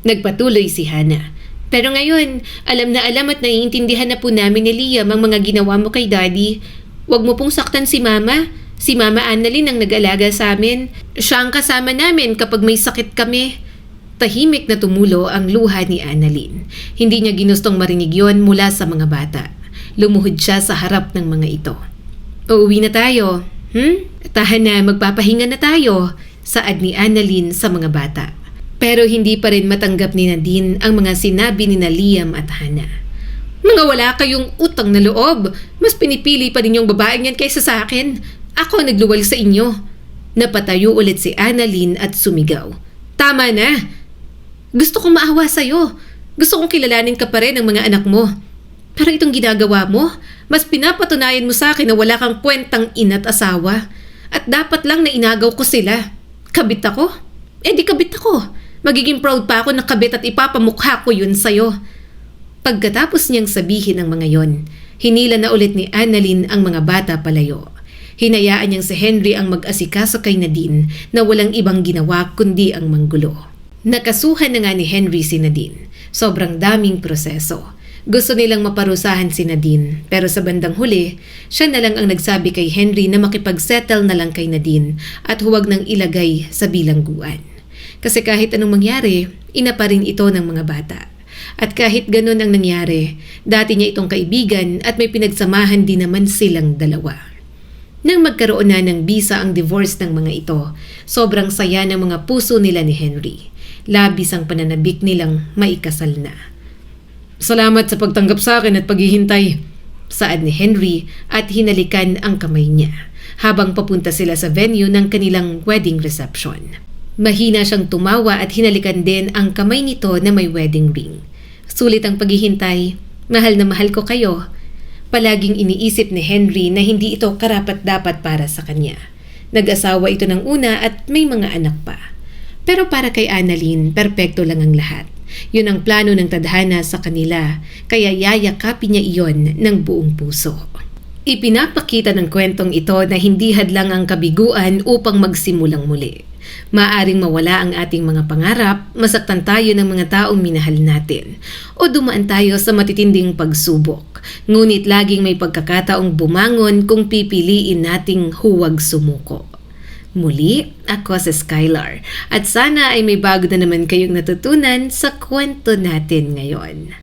A: Nagpatuloy si Hannah. Pero ngayon, alam na alam at naiintindihan na po namin ni Liam ang mga ginawa mo kay daddy. Huwag mo pong saktan si mama. Si Mama Annalyn ang nag-alaga sa amin. Siya ang kasama namin kapag may sakit kami. Tahimik na tumulo ang luha ni Annalyn. Hindi niya ginustong marinig yon mula sa mga bata. Lumuhod siya sa harap ng mga ito. Uuwi na tayo. Tahan na, magpapahinga na tayo, saad ni Annalyn sa mga bata. Pero hindi pa rin matanggap ni Nadine ang mga sinabi ni Liam at Hannah. Mga wala kayong utang na loob. Mas pinipili pa din yung babaeng yan kaysa sa akin. Ako nagluwal sa inyo. Napatayo ulit si Annalyn at sumigaw. Tama na! Gusto kong maawa sa'yo. Gusto kong kilalanin ka pa rin ng mga anak mo. Pero itong ginagawa mo, mas pinapatunayan mo sa akin na wala kang kwentang ina't asawa. At dapat lang na inagaw ko sila. Kabit ako? Di kabit ako. Magiging proud pa ako na kabit at ipapamukha ko yun sa'yo. Pagkatapos niyang sabihin ang mga yon, hinila na ulit ni Annalyn ang mga bata palayo. Hinayaan niyang si Henry ang mag-asikaso kay Nadine na walang ibang ginawa kundi ang manggulo. Nakasuhan na nga ni Henry si Nadine. Sobrang daming proseso. Gusto nilang maparusahan si Nadine, pero sa bandang huli, siya na lang ang nagsabi kay Henry na makipag-settle na lang kay Nadine at huwag nang ilagay sa bilangguan. Kasi kahit anong mangyari, ina pa rin ito ng mga bata. At kahit ganun ang nangyari, dati niya itong kaibigan at may pinagsamahan din naman silang dalawa. Nang magkaroon na ng bisa ang divorce ng mga ito, sobrang saya ng mga puso nila ni Henry. Labis ang pananabik nilang maikasal na. Salamat sa pagtanggap sa akin at paghihintay, saad ni Henry at hinalikan ang kamay niya habang papunta sila sa venue ng kanilang wedding reception. Mahina siyang tumawa at hinalikan din ang kamay nito na may wedding ring. Sulit ang paghihintay. Mahal na mahal ko kayo. Palaging iniisip ni Henry na hindi ito karapat-dapat para sa kanya. Nag-asawa ito ng una at may mga anak pa. Pero para kay Annalyn, perpekto lang ang lahat. Yun ang plano ng tadhana sa kanila, kaya yayakapin niya iyon ng buong puso. Ipinapakita ng kwentong ito na hindi hadlang ang kabiguan upang magsimulang muli. Maaring mawala ang ating mga pangarap, masaktan tayo ng mga taong minahal natin, o dumaan tayo sa matitinding pagsubok. Ngunit laging may pagkakataong bumangon kung pipiliin nating huwag sumuko. Muli, ako si Skylar, at sana ay may bago na naman kayong natutunan sa kwento natin ngayon.